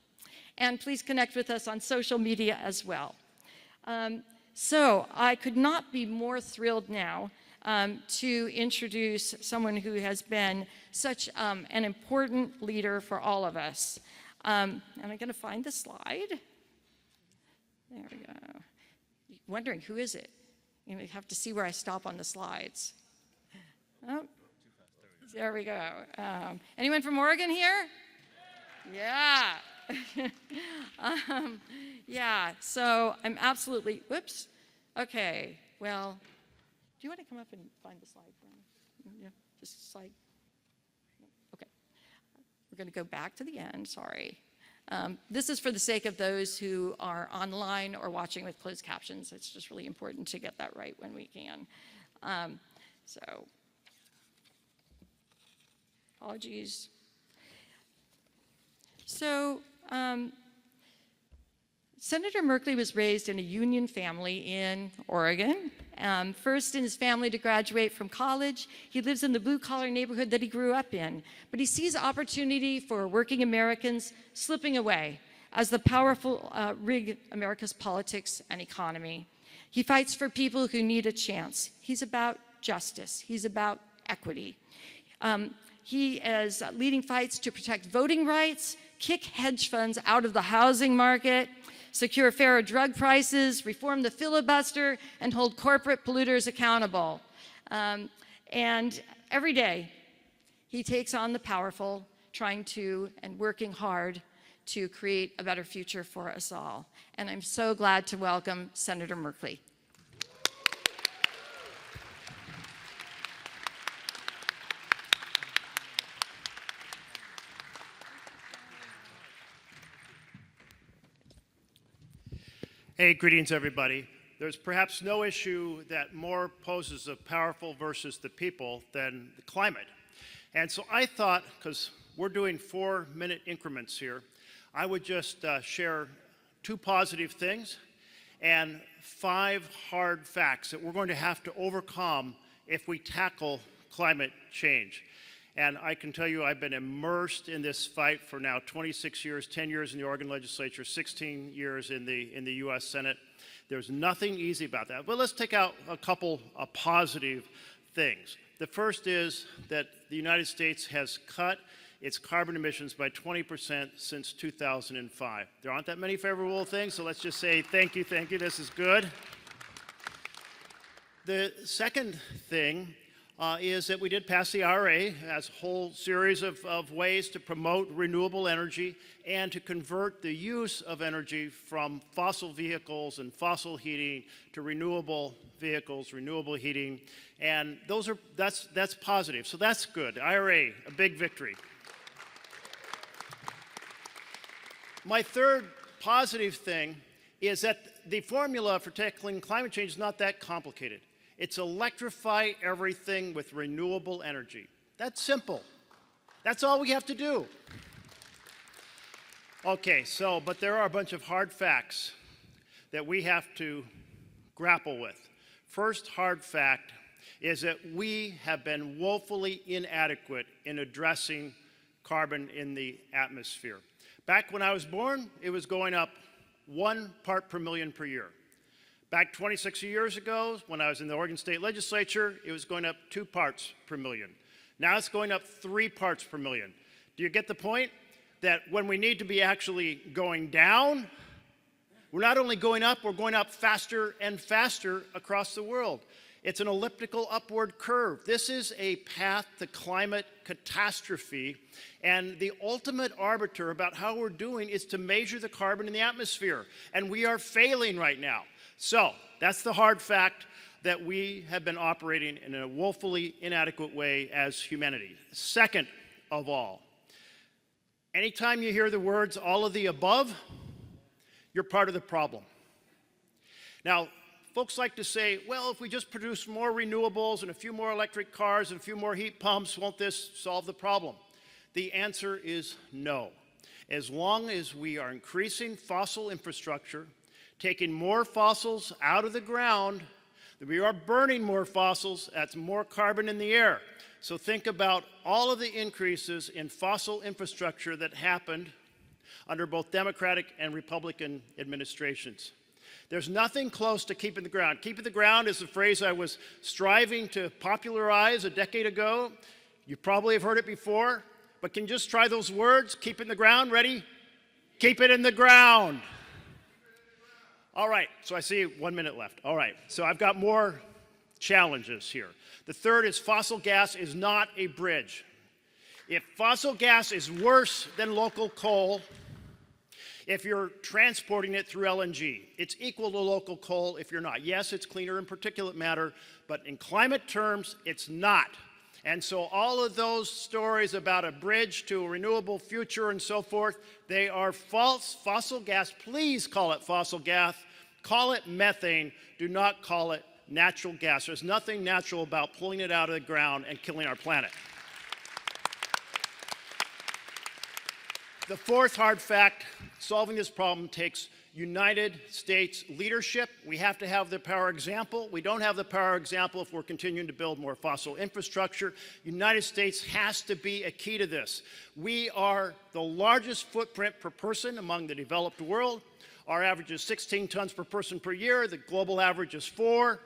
And please connect with us on social media as well. So I could not be more thrilled now to introduce someone who has been such an important leader for all of us. And I'm going to find the slide. There we go. Wondering who is it? You have to see where I stop on the slides. Oh, there we go. Anyone from Oregon here? Yeah. Yeah, so I'm absolutely, whoops. Okay, Well, do you want to come up and find the slide for me? Yeah, just slide. Okay. We're going to go back to the end, sorry. This is for the sake of those who are online or watching with closed captions. It's just really important to get that right when we can. So, apologies. So, Senator Merkley was raised in a union family in Oregon. First in his family to graduate from college, he lives in the blue-collar neighborhood that he grew up in. But he sees opportunity for working Americans slipping away as the powerful rig America's politics and economy. He fights for people who need a chance. He's about justice. He's about equity. He is leading fights to protect voting rights, kick hedge funds out of the housing market, secure fairer drug prices, reform the filibuster, and hold corporate polluters accountable. And every day, he takes on the powerful, trying to and working hard to create a better future for us all. And I'm so glad to welcome Senator Merkley. Hey, greetings, everybody. There's perhaps no issue that more poses the powerful versus the people than the climate. And so I thought, because we're doing 4-minute increments here, I would just share 2 positive things and 5 hard facts that we're going to have to overcome if we tackle climate change. And I can tell you I've been immersed in this fight for now 26 years, 10 years in the Oregon legislature, 16 years in the U.S. Senate. There's nothing easy about that. But let's take out a couple of positive things. The first is that the United States has cut its carbon emissions by 20% since 2005. There aren't that many favorable things, so let's just say thank you, this is good. The second thing is that we did pass the IRA as a whole series of ways to promote renewable energy and to convert the use of energy from fossil vehicles and fossil heating to renewable vehicles, renewable heating, and that's positive. So that's good. IRA, a big victory. My third positive thing is that the formula for tackling climate change is not that complicated. It's electrify everything with renewable energy. That's simple. That's all we have to do. Okay, but there are a bunch of hard facts that we have to grapple with. First hard fact is that we have been woefully inadequate in addressing carbon in the atmosphere. Back when I was born, it was going up 1 part per million per year. Back 26 years ago, when I was in the Oregon State Legislature, it was going up 2 parts per million. Now it's going up 3 parts per million. Do you get the point? That when we need to be actually going down, we're not only going up, we're going up faster and faster across the world. It's an elliptical upward curve. This is a path to climate catastrophe, and the ultimate arbiter about how we're doing is to measure the carbon in the atmosphere, and we are failing right now. So that's the hard fact, that we have been operating in a woefully inadequate way as humanity. Second of all, anytime you hear the words all of the above, you're part of the problem. Now, folks like to say, well, if we just produce more renewables and a few more electric cars and a few more heat pumps, won't this solve the problem? The answer is no. As long as we are increasing fossil infrastructure, taking more fossils out of the ground, we are burning more fossils, that's more carbon in the air. So think about all of the increases in fossil infrastructure that happened under both Democratic and Republican administrations. There's nothing close to keeping the ground. Keeping the ground is a phrase I was striving to popularize a decade ago. You probably have heard it before, but can you just try those words? Keeping the ground, ready? Keep it in the ground. All right, so I see 1 minute left. All right, so I've got more challenges here. The third is fossil gas is not a bridge. If fossil gas is worse than local coal, if you're transporting it through LNG. It's equal to local coal if you're not. Yes, it's cleaner in particulate matter, but in climate terms, it's not. And so all of those stories about a bridge to a renewable future and so forth, they are false. Fossil gas, please call it fossil gas. Call it methane. Do not call it natural gas. There's nothing natural about pulling it out of the ground and killing our planet. The fourth hard fact, solving this problem takes United States leadership. We have to have the power example. We don't have the power example if we're continuing to build more fossil infrastructure. United States has to be a key to this. We are the largest footprint per person among the developed world. Our average is 16 tons per person per year. The global average is 4.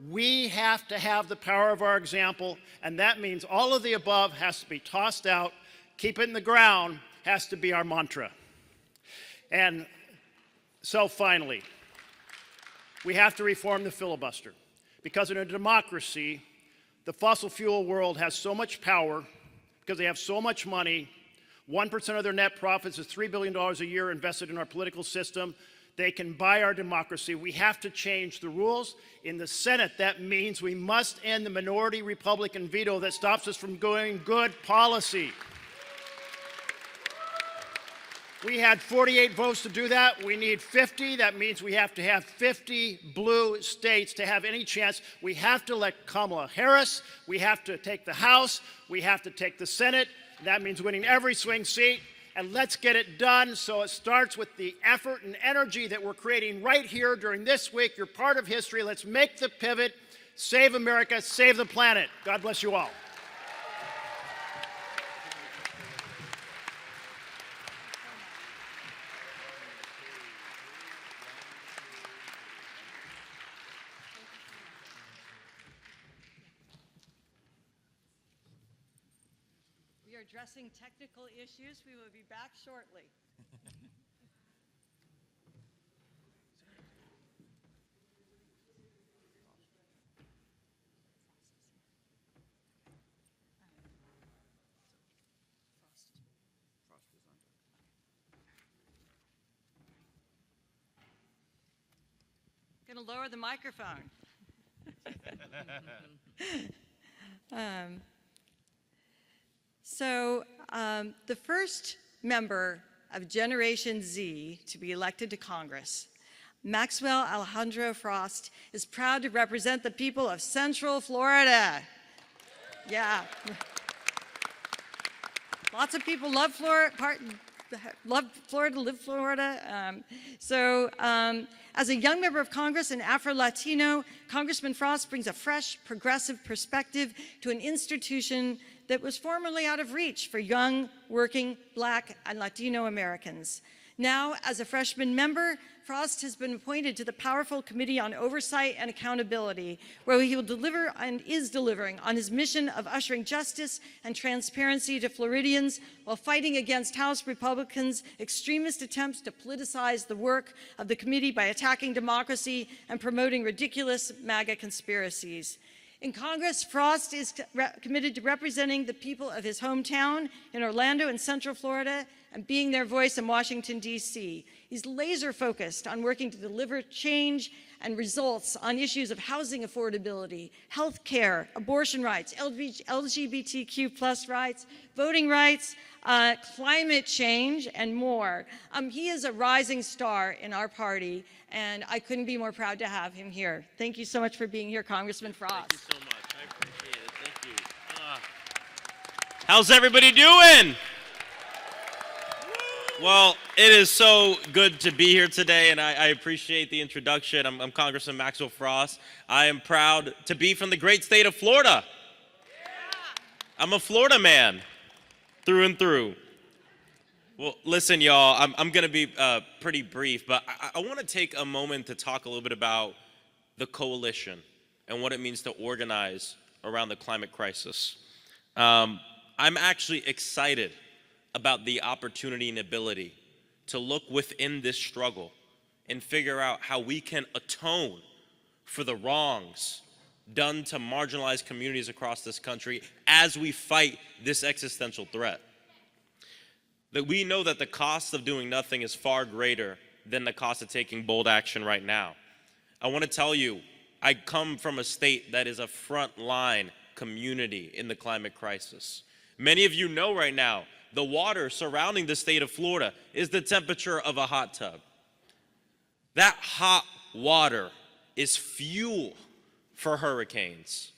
We have to have the power of our example, and that means all of the above has to be tossed out. Keep it in the ground has to be our mantra. And so finally, we have to reform the filibuster, because in a democracy, the fossil fuel world has so much power because they have so much money. 1% of their net profits is $3 billion a year invested in our political system. They can buy our democracy. We have to change the rules. In the Senate, that means we must end the minority Republican veto that stops us from doing good policy. We had 48 votes to do that. We need 50. That means we have to have 50 blue states to have any chance. We have to elect Kamala Harris. We have to take the House. We have to take the Senate. That means winning every swing seat. And let's get it done. So it starts with the effort and energy that we're creating right here during this week. You're part of history. Let's make the pivot. Save America. Save the planet. God bless you all. We are addressing technical issues. We will be back shortly. Going to lower the microphone. The first member of Generation Z to be elected to Congress, Maxwell Alejandro Frost, is proud to represent the people of Central Florida. Yeah. Lots of people love Florida, live Florida. As a young member of Congress and Afro-Latino, Congressman Frost brings a fresh, progressive perspective to an institution that was formerly out of reach for young, working, Black, and Latino Americans. Now, as a freshman member, Frost has been appointed to the powerful Committee on Oversight and Accountability, where he will deliver and is delivering on his mission of ushering justice and transparency to Floridians while fighting against House Republicans' extremist attempts to politicize the work of the committee by attacking democracy and promoting ridiculous MAGA conspiracies. In Congress, Frost is committed to representing the people of his hometown in Orlando and Central Florida and being their voice in Washington, D.C. He's laser focused on working to deliver change and results on issues of housing affordability, health care, abortion rights, LGBTQ+ rights, voting rights, climate change, and more. He is a rising star in our party, and I couldn't be more proud to have him here. Thank you so much for being here, Congressman Frost. Thank you so much. I appreciate it. Thank you. How's everybody doing? Well, it is so good to be here today, and I appreciate the introduction. I'm Congressman Maxwell Frost. I am proud to be from the great state of Florida. I'm a Florida man, through and through. Well, listen, y'all, I'm going to be pretty brief, but I want to take a moment to talk a little bit about the coalition and what it means to organize around the climate crisis. I'm actually excited about the opportunity and ability to look within this struggle and figure out how we can atone for the wrongs done to marginalized communities across this country as we fight this existential threat. that we know that the cost of doing nothing is far greater than the cost of taking bold action right now. I want to tell you, I come from a state that is a frontline community in the climate crisis. Many of you know right now, the water surrounding the state of Florida is the temperature of a hot tub. That hot water is fuel for hurricanes.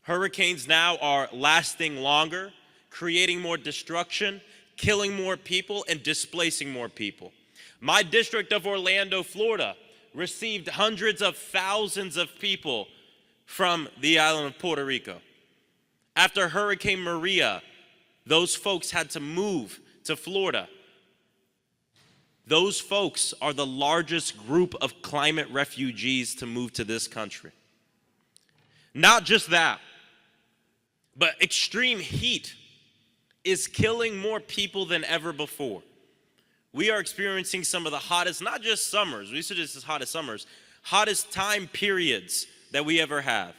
Hurricanes now are lasting longer, creating more destruction, killing more people, and displacing more people. My district of Orlando, Florida, received hundreds of thousands of people from the island of Puerto Rico. After Hurricane Maria, those folks had to move to Florida. Those folks are the largest group of climate refugees to move to this country. Not just that, but extreme heat is killing more people than ever before. We are experiencing some of the hottest, not just summers, we used to just as hot as summers, hottest time periods that we ever have.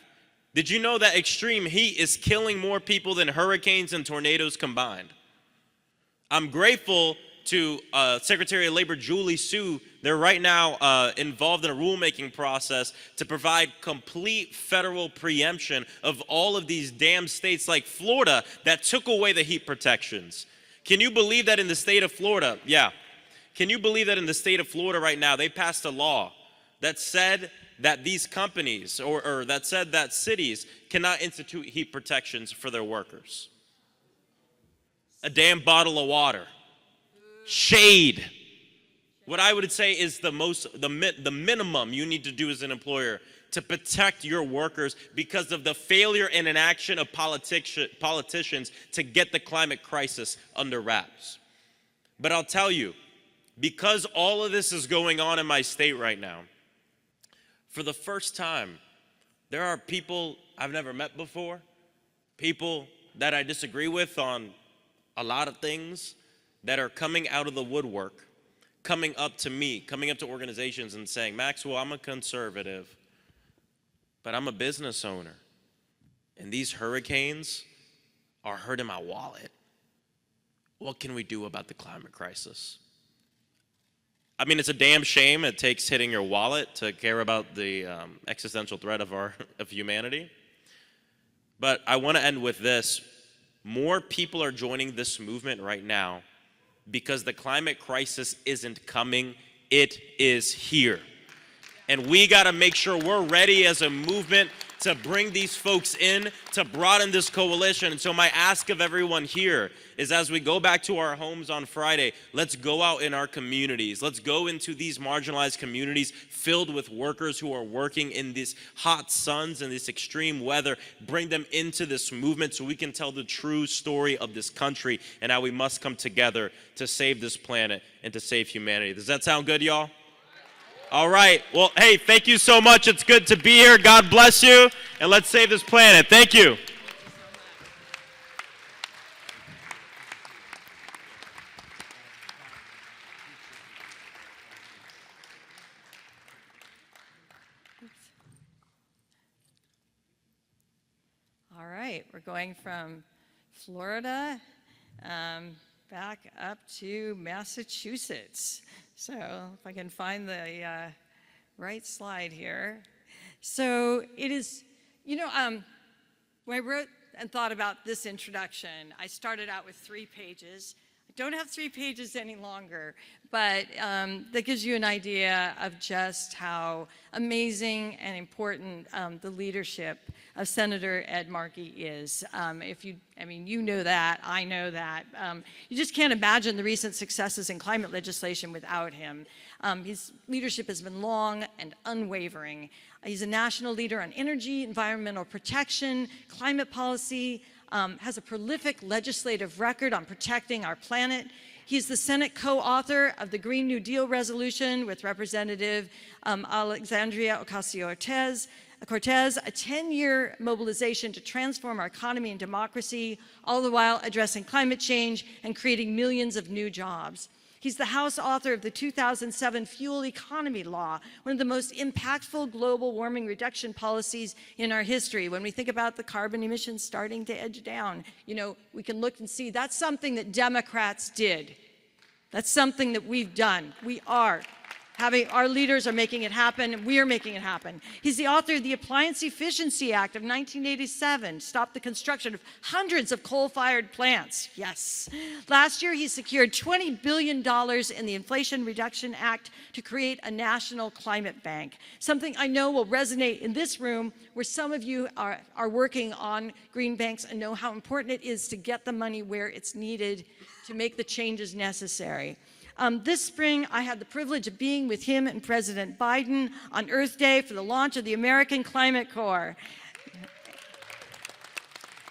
Did you know that extreme heat is killing more people than hurricanes and tornadoes combined? I'm grateful to Secretary of Labor Julie Su. They're right now involved in a rulemaking process to provide complete federal preemption of all of these damn states like Florida that took away the heat protections. Can you believe that in the state of Florida? Yeah. Can you believe that in the state of Florida right now, they passed a law that said that these companies or that said that cities cannot institute heat protections for their workers? A damn bottle of water. Shade. What I would say is the minimum you need to do as an employer to protect your workers because of the failure and inaction of politicians to get the climate crisis under wraps. But I'll tell you, because all of this is going on in my state right now, for the first time, there are people I've never met before, people that I disagree with on a lot of things that are coming out of the woodwork, coming up to me, coming up to organizations and saying, Maxwell, I'm a conservative, but I'm a business owner, and these hurricanes are hurting my wallet. What can we do about the climate crisis? I mean, it's a damn shame it takes hitting your wallet to care about the existential threat of humanity. But I want to end with this. More people are joining this movement right now because the climate crisis isn't coming, it is here. And we got to make sure we're ready as a movement to bring these folks in, to broaden this coalition. And so my ask of everyone here is, as we go back to our homes on Friday, let's go out in our communities. Let's go into these marginalized communities filled with workers who are working in these hot suns and this extreme weather. Bring them into this movement so we can tell the true story of this country and how we must come together to save this planet and to save humanity. Does that sound good, y'all? All right. Well, hey, thank you so much. It's good to be here. God bless you. And let's save this planet. Thank you. All right. We're going from Florida back up to Massachusetts. So if I can find the right slide here. So it is, when I wrote and thought about this introduction, I started out with 3 pages. I don't have 3 pages any longer, but that gives you an idea of just how amazing and important the leadership of Senator Ed Markey is. You know that, I know that. You just can't imagine the recent successes in climate legislation without him. His leadership has been long and unwavering. He's a national leader on energy, environmental protection, climate policy, has a prolific legislative record on protecting our planet. He's the Senate co-author of the Green New Deal resolution with Representative Alexandria Ocasio-Cortez, a 10-year mobilization to transform our economy and democracy, all the while addressing climate change and creating millions of new jobs. He's the House author of the 2007 Fuel Economy Law, one of the most impactful global warming reduction policies in our history. When we think about the carbon emissions starting to edge down, you know, we can look and see that's something that Democrats did. That's something that we've done. Our leaders are making it happen, and we are making it happen. He's the author of the Appliance Efficiency Act of 1987, stopped the construction of hundreds of coal-fired plants. Yes. Last year, he secured $20 billion in the Inflation Reduction Act to create a national climate bank, something I know will resonate in this room where some of you are working on green banks and know how important it is to get the money where it's needed to make the changes necessary. This spring, I had the privilege of being with him and President Biden on Earth Day for the launch of the American Climate Corps.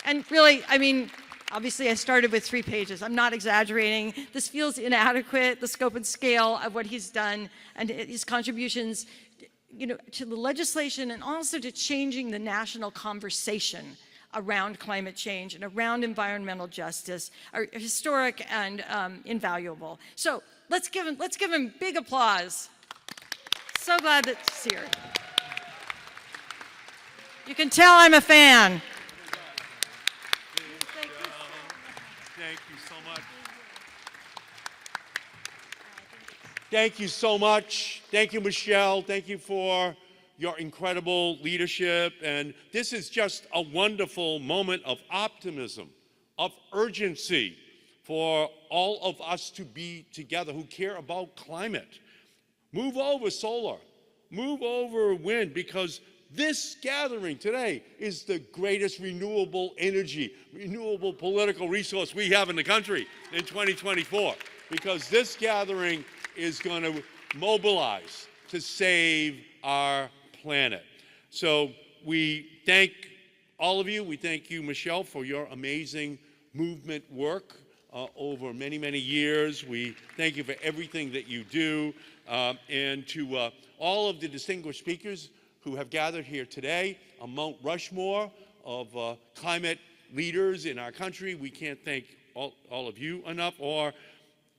And really, I mean, obviously I started with 3 pages. I'm not exaggerating. This feels inadequate, the scope and scale of what he's done and his contributions, you know, to the legislation and also to changing the national conversation around climate change and around environmental justice are historic and invaluable. So let's give him big applause. So glad that he's here. You can tell I'm a fan. Thank you so much. Thank you so much. Thank you, Michelle. Thank you for your incredible leadership. And this is just a wonderful moment of optimism, of urgency for all of us to be together who care about climate. Move over solar, move over wind, because this gathering today is the greatest renewable energy, renewable political resource we have in the country in 2024, because this gathering is going to mobilize to save our planet. So we thank all of you. We thank you, Michelle, for your amazing movement work over many, many years. We thank you for everything that you do. And to all of the distinguished speakers who have gathered here today, a Mount Rushmore of climate leaders in our country, we can't thank all of you enough, or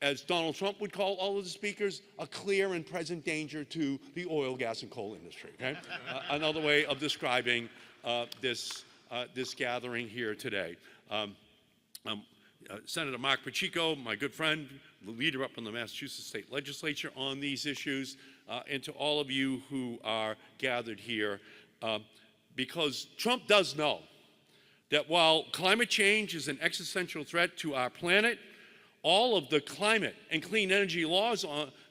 as Donald Trump would call all of the speakers, a clear and present danger to the oil, gas, and coal industry. Okay? Another way of describing this gathering here today. Senator Mark Pacheco, my good friend, the leader up in the Massachusetts State Legislature on these issues, and to all of you who are gathered here, because Trump does know that while climate change is an existential threat to our planet, all of the climate and clean energy laws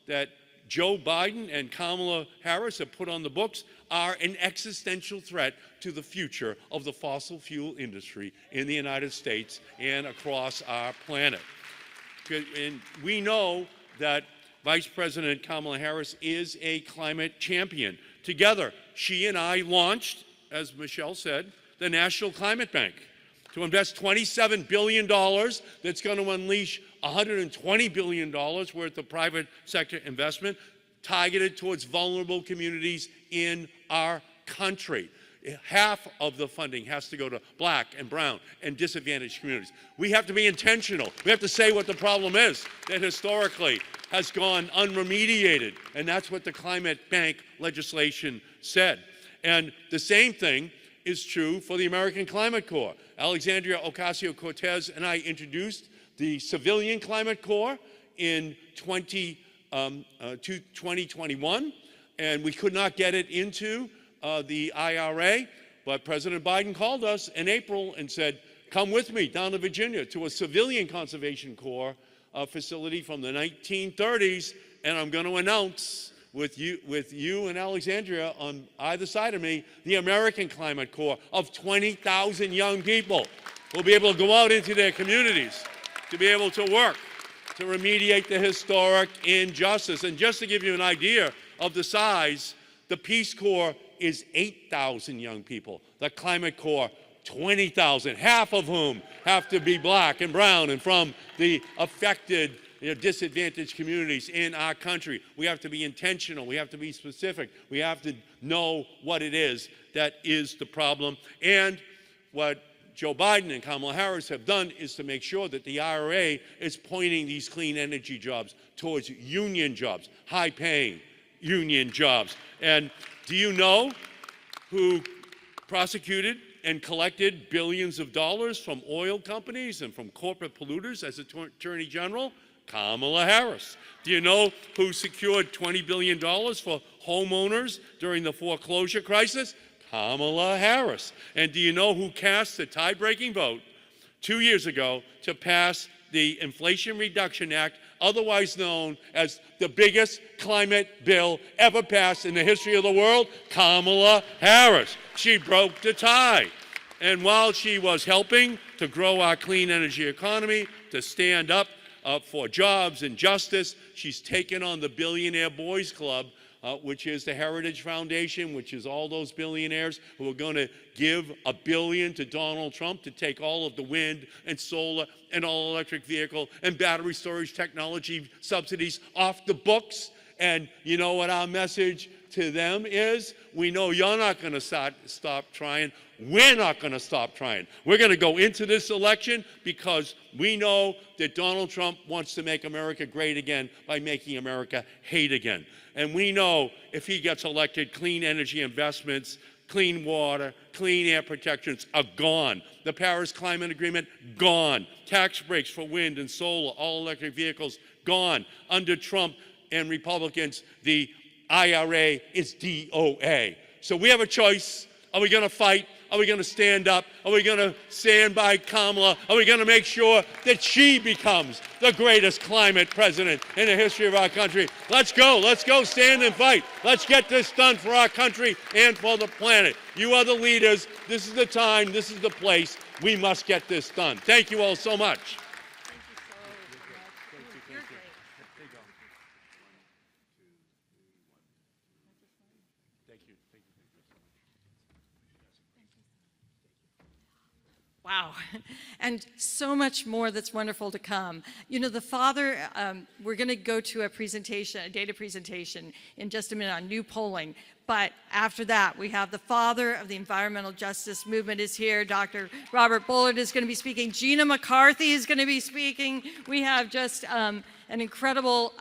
that Joe Biden and Kamala Harris have put on the books are an existential threat to the future of the fossil fuel industry in the United States and across our planet. And we know that Vice President Kamala Harris is a climate champion. Together, she and I launched, as Michelle said, the National Climate Bank to invest $27 billion that's going to unleash $120 billion worth of private sector investment targeted towards vulnerable communities in our country. Half of the funding has to go to black and brown and disadvantaged communities. We have to be intentional. We have to say what the problem is that historically has gone unremediated, and that's what the Climate Bank legislation said. And the same thing is true for the American Climate Corps. Alexandria Ocasio-Cortez and I introduced the Civilian Climate Corps in 2021, and we could not get it into the IRA, but President Biden called us in April and said, come with me down to Virginia to a Civilian Conservation Corps facility from the 1930s, and I'm going to announce with you and Alexandria on either side of me, the American Climate Corps of 20,000 young people will be able to go out into their communities to be able to work to remediate the historic injustice. And just to give you an idea of the size, the Peace Corps is 8,000 young people. The Climate Corps, 20,000, half of whom have to be black and brown and from the affected, disadvantaged communities in our country. We have to be intentional. We have to be specific. We have to know what it is that is the problem. And what Joe Biden and Kamala Harris have done is to make sure that the IRA is pointing these clean energy jobs towards union jobs, high-paying union jobs. And do you know who prosecuted and collected billions of dollars from oil companies and from corporate polluters as Attorney General? Kamala Harris. Do you know who secured $20 billion for homeowners during the foreclosure crisis? Kamala Harris. And do you know who cast the tie-breaking vote 2 years ago to pass the Inflation Reduction Act, otherwise known as the biggest climate bill ever passed in the history of the world? Kamala Harris. She broke the tie. And while she was helping to grow our clean energy economy, to stand up for jobs and justice, she's taken on the Billionaire Boys Club, which is the Heritage Foundation, which is all those billionaires who are going to give $1 billion to Donald Trump to take all of the wind and solar and all electric vehicle and battery storage technology subsidies off the books. And you know what our message to them is? We know you're not going to stop trying. We're not going to stop trying. We're going to go into this election because we know that Donald Trump wants to make America great again by making America hate again. And we know if he gets elected, clean energy investments, clean water, clean air protections are gone. The Paris Climate Agreement, gone. Tax breaks for wind and solar, all electric vehicles, gone. Under Trump and Republicans, the IRA is DOA. So we have a choice. Are we going to fight? Are we going to stand up? Are we going to stand by Kamala? Are we going to make sure that she becomes the greatest climate president in the history of our country? Let's go, stand and fight. Let's get this done for our country and for the planet. You are the leaders. This is the time. This is the place. We must get this done. Thank you all so much. Wow, and so much more that's wonderful to come. You know, the father, we're going to go to a presentation, a data presentation in just a minute on new polling. But after that, we have the father of the environmental justice movement is here. Dr. Robert Bullard is going to be speaking. Gina McCarthy is going to be speaking. We have just an incredible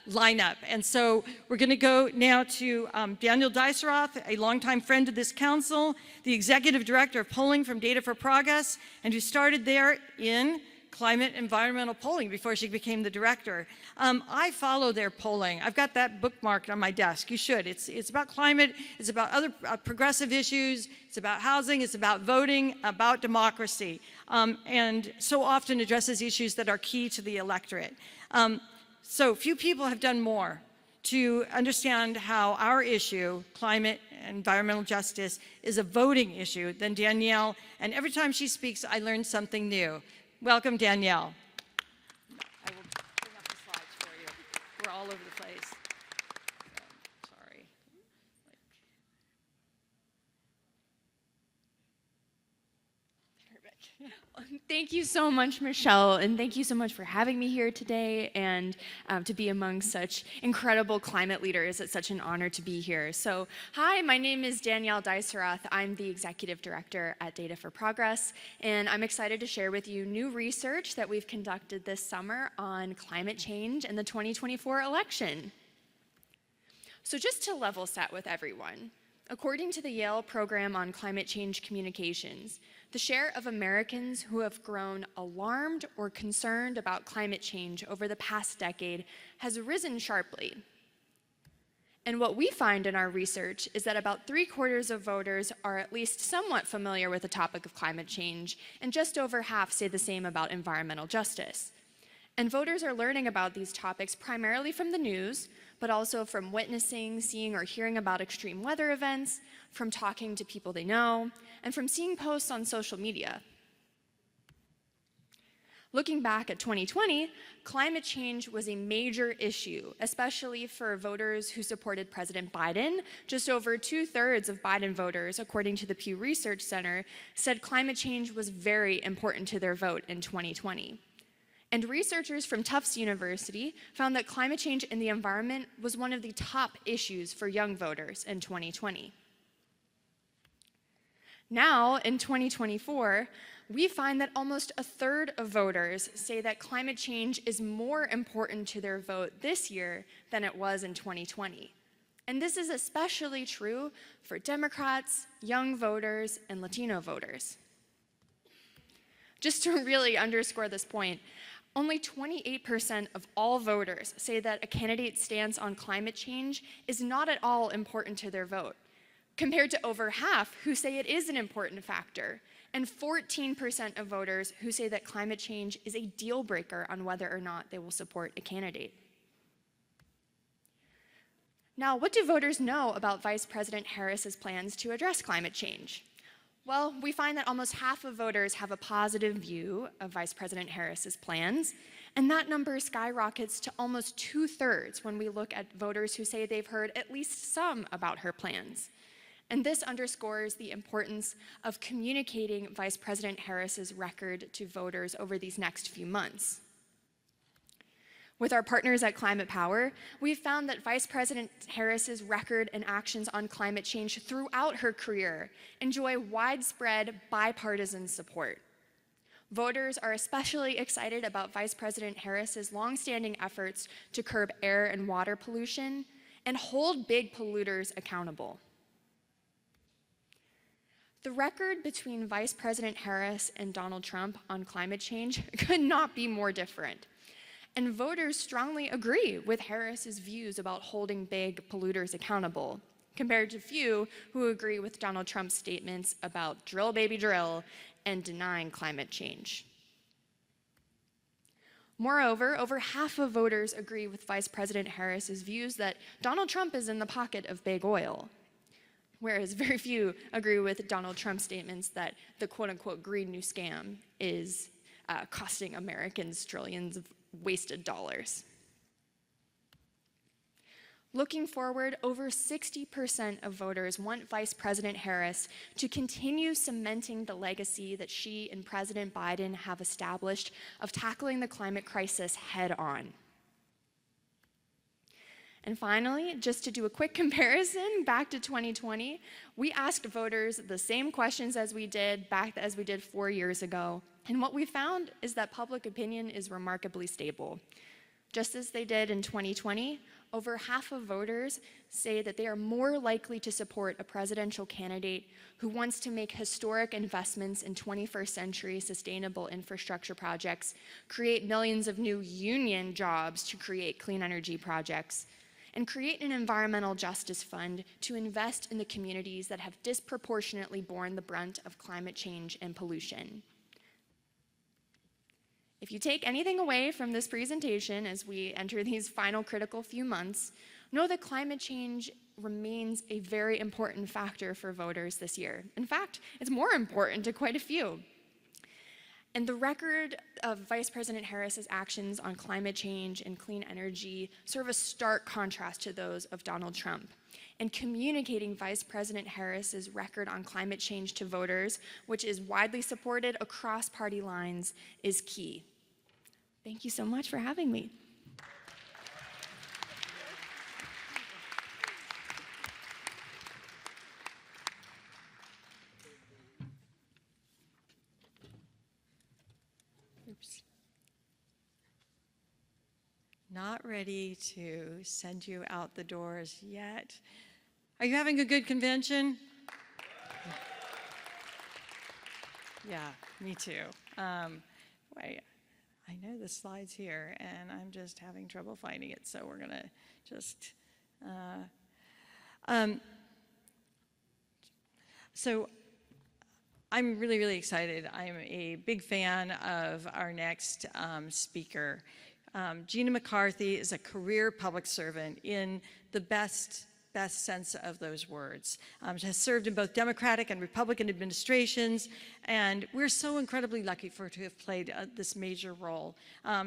lineup. And so we're going to go now to Daniel Diceroth, a longtime friend of this council, the executive director of polling from Data for Progress, and who started there in climate environmental polling before she became the director. I follow their polling. I've got that bookmarked on my desk. You should. It's about climate. It's about other progressive issues. It's about housing. It's about voting, about democracy, and so often addresses issues that are key to the electorate. So few people have done more to understand how our issue, climate and environmental justice, is a voting issue than Danielle. And every time she speaks, I learn something new. Welcome, Danielle. I will bring up the slides for you. We're all over the place. Sorry. Thank you so much, Michelle, and thank you so much for having me here today and to be among such incredible climate leaders. It's such an honor to be here. So, hi, my name is Danielle Diceroth. I'm the executive director at Data for Progress, and I'm excited to share with you new research that we've conducted this summer on climate change and the 2024 election. So just to level set with everyone, according to the Yale Program on Climate Change Communications, the share of Americans who have grown alarmed or concerned about climate change over the past decade has risen sharply. And what we find in our research is that about 3/4 of voters are at least somewhat familiar with the topic of climate change, and just over half say the same about environmental justice. And voters are learning about these topics primarily from the news, but also from witnessing, seeing, or hearing about extreme weather events, from talking to people they know, and from seeing posts on social media. Looking back at 2020, climate change was a major issue, especially for voters who supported President Biden. Just over 2/3 of Biden voters, according to the Pew Research Center, said climate change was very important to their vote in 2020. And researchers from Tufts University found that climate change and the environment was one of the top issues for young voters in 2020. Now, in 2024, we find that almost a third of voters say that climate change is more important to their vote this year than it was in 2020. And this is especially true for Democrats, young voters, and Latino voters. Just to really underscore this point, only 28% of all voters say that a candidate's stance on climate change is not at all important to their vote, compared to over half who say it is an important factor, and 14% of voters who say that climate change is a deal breaker on whether or not they will support a candidate. Now, what do voters know about Vice President Harris's plans to address climate change? Well, we find that almost half of voters have a positive view of Vice President Harris's plans, and that number skyrockets to almost 2/3 when we look at voters who say they've heard at least some about her plans. And this underscores the importance of communicating Vice President Harris's record to voters over these next few months. With our partners at Climate Power, we've found that Vice President Harris's record and actions on climate change throughout her career enjoy widespread bipartisan support. Voters are especially excited about Vice President Harris's longstanding efforts to curb air and water pollution and hold big polluters accountable. The record between Vice President Harris and Donald Trump on climate change could not be more different. And voters strongly agree with Harris's views about holding big polluters accountable, compared to few who agree with Donald Trump's statements about drill baby drill and denying climate change. Moreover, over half of voters agree with Vice President Harris's views that Donald Trump is in the pocket of big oil, whereas very few agree with Donald Trump's statements that the quote-unquote Green New Scam is costing Americans trillions of wasted dollars. Looking forward, over 60% of voters want Vice President Harris to continue cementing the legacy that she and President Biden have established of tackling the climate crisis head on. And finally, just to do a quick comparison back to 2020, we asked voters the same questions as we did 4 years ago. And what we found is that public opinion is remarkably stable. Just as they did in 2020, over half of voters say that they are more likely to support a presidential candidate who wants to make historic investments in 21st century sustainable infrastructure projects, create millions of new union jobs to create clean energy projects, and create an environmental justice fund to invest in the communities that have disproportionately borne the brunt of climate change and pollution. If you take anything away from this presentation as we enter these final critical few months, know that climate change remains a very important factor for voters this year. In fact, it's more important to quite a few. And the record of Vice President Harris's actions on climate change and clean energy serve a stark contrast to those of Donald Trump. And communicating Vice President Harris's record on climate change to voters, which is widely supported across party lines, is key. Thank you so much for having me. Oops. Not ready to send you out the doors yet. Are you having a good convention? Yeah, me too. Wait. I know the slide's here, and I'm just having trouble finding it, so we're gonna just, so I'm really, really excited. I'm a big fan of our next speaker. Gina McCarthy is a career public servant in the best sense of those words. She has served in both Democratic and Republican administrations, and we're so incredibly lucky for her to have played this major role.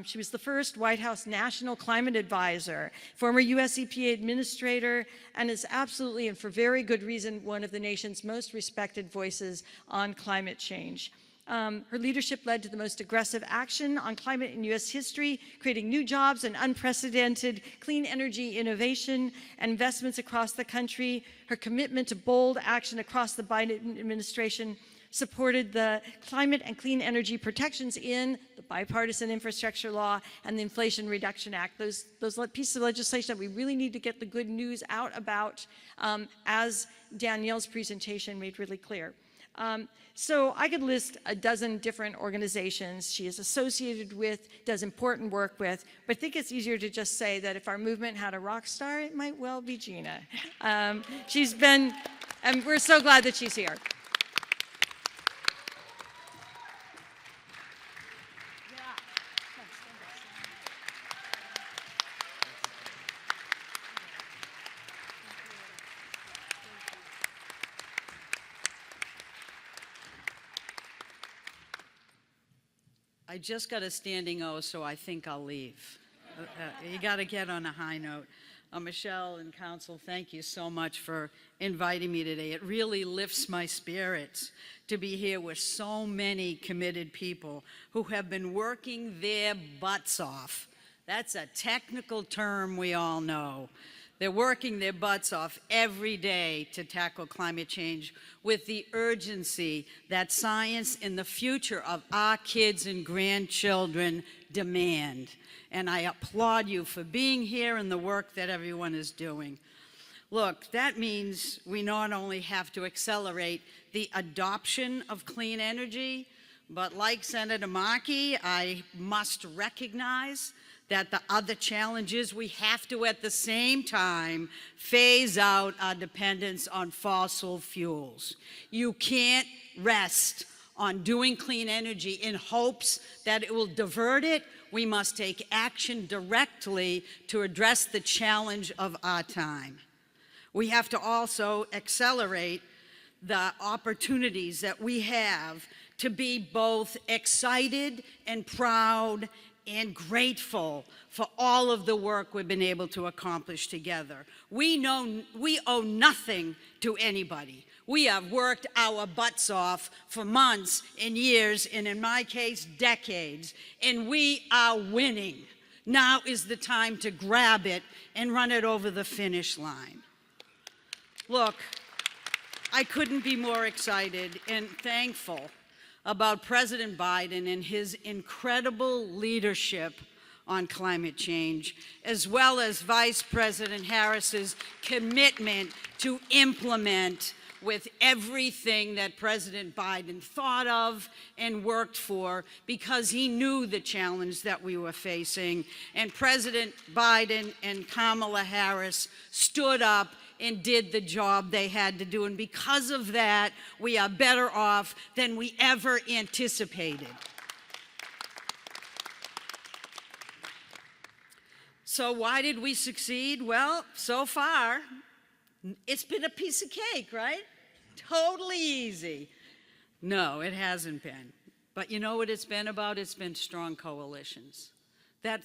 She was the first White House National Climate Advisor, former US EPA Administrator, and is absolutely, and for very good reason, one of the nation's most respected voices on climate change. Her leadership led to the most aggressive action on climate in U.S. history, creating new jobs and unprecedented clean energy innovation and investments across the country. Her commitment to bold action across the Biden administration supported the climate and clean energy protections in the bipartisan infrastructure law and the Inflation Reduction Act, those pieces of legislation that we really need to get the good news out about, as Danielle's presentation made really clear. So I could list a dozen different organizations she is associated with, does important work with, but I think it's easier to just say that if our movement had a rock star, it might well be Gina. She's been, and we're so glad that she's here. I just got a standing O, so I think I'll leave. You got to get on a high note. Michelle and Council, thank you so much for inviting me today. It really lifts my spirits to be here with so many committed people who have been working their butts off. That's a technical term we all know. They're working their butts off every day to tackle climate change with the urgency that science and the future of our kids and grandchildren demand. And I applaud you for being here and the work that everyone is doing. Look, that means we not only have to accelerate the adoption of clean energy, but like Senator Markey, I must recognize that the other challenges we have to at the same time phase out our dependence on fossil fuels. You can't rest on doing clean energy in hopes that it will divert it. We must take action directly to address the challenge of our time. We have to also accelerate the opportunities that we have to be both excited and proud and grateful for all of the work we've been able to accomplish together. We know we owe nothing to anybody. We have worked our butts off for months and years, and in my case, decades, and we are winning. Now is the time to grab it and run it over the finish line. Look, I couldn't be more excited and thankful about President Biden and his incredible leadership on climate change, as well as Vice President Harris's commitment to implement with everything that President Biden thought of and worked for, because he knew the challenge that we were facing. And President Biden and Kamala Harris stood up and did the job they had to do. And because of that, we are better off than we ever anticipated. So why did we succeed? Well, so far, it's been a piece of cake, right? Totally easy. No, it hasn't been. But you know what it's been about? It's been strong coalitions. That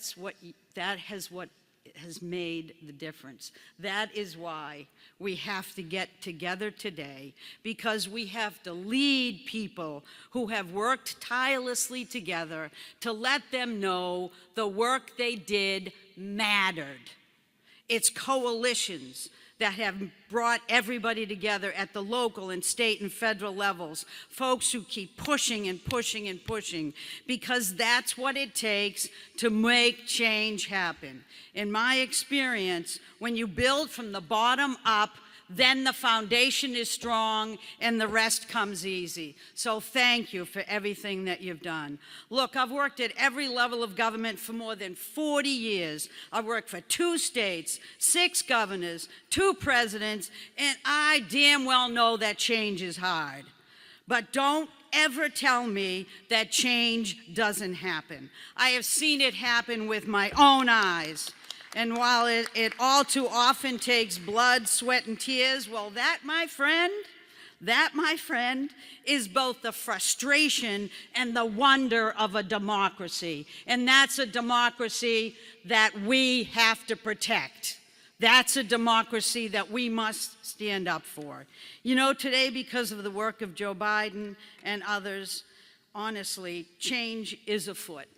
has made the difference. That is why we have to get together today, because we have to lead people who have worked tirelessly together to let them know the work they did mattered. It's coalitions that have brought everybody together at the local and state and federal levels, folks who keep pushing and pushing and pushing, because that's what it takes to make change happen. In my experience, when you build from the bottom up, then the foundation is strong and the rest comes easy. So thank you for everything that you've done. Look, I've worked at every level of government for more than 40 years. I've worked for 2 states, 6 governors, 2 presidents, and I damn well know that change is hard. But don't ever tell me that change doesn't happen. I have seen it happen with my own eyes. And while it all too often takes blood, sweat, and tears, well, that, my friend, is both the frustration and the wonder of a democracy. And that's a democracy that we have to protect. That's a democracy that we must stand up for. You know, today, because of the work of Joe Biden and others, honestly, change is afoot.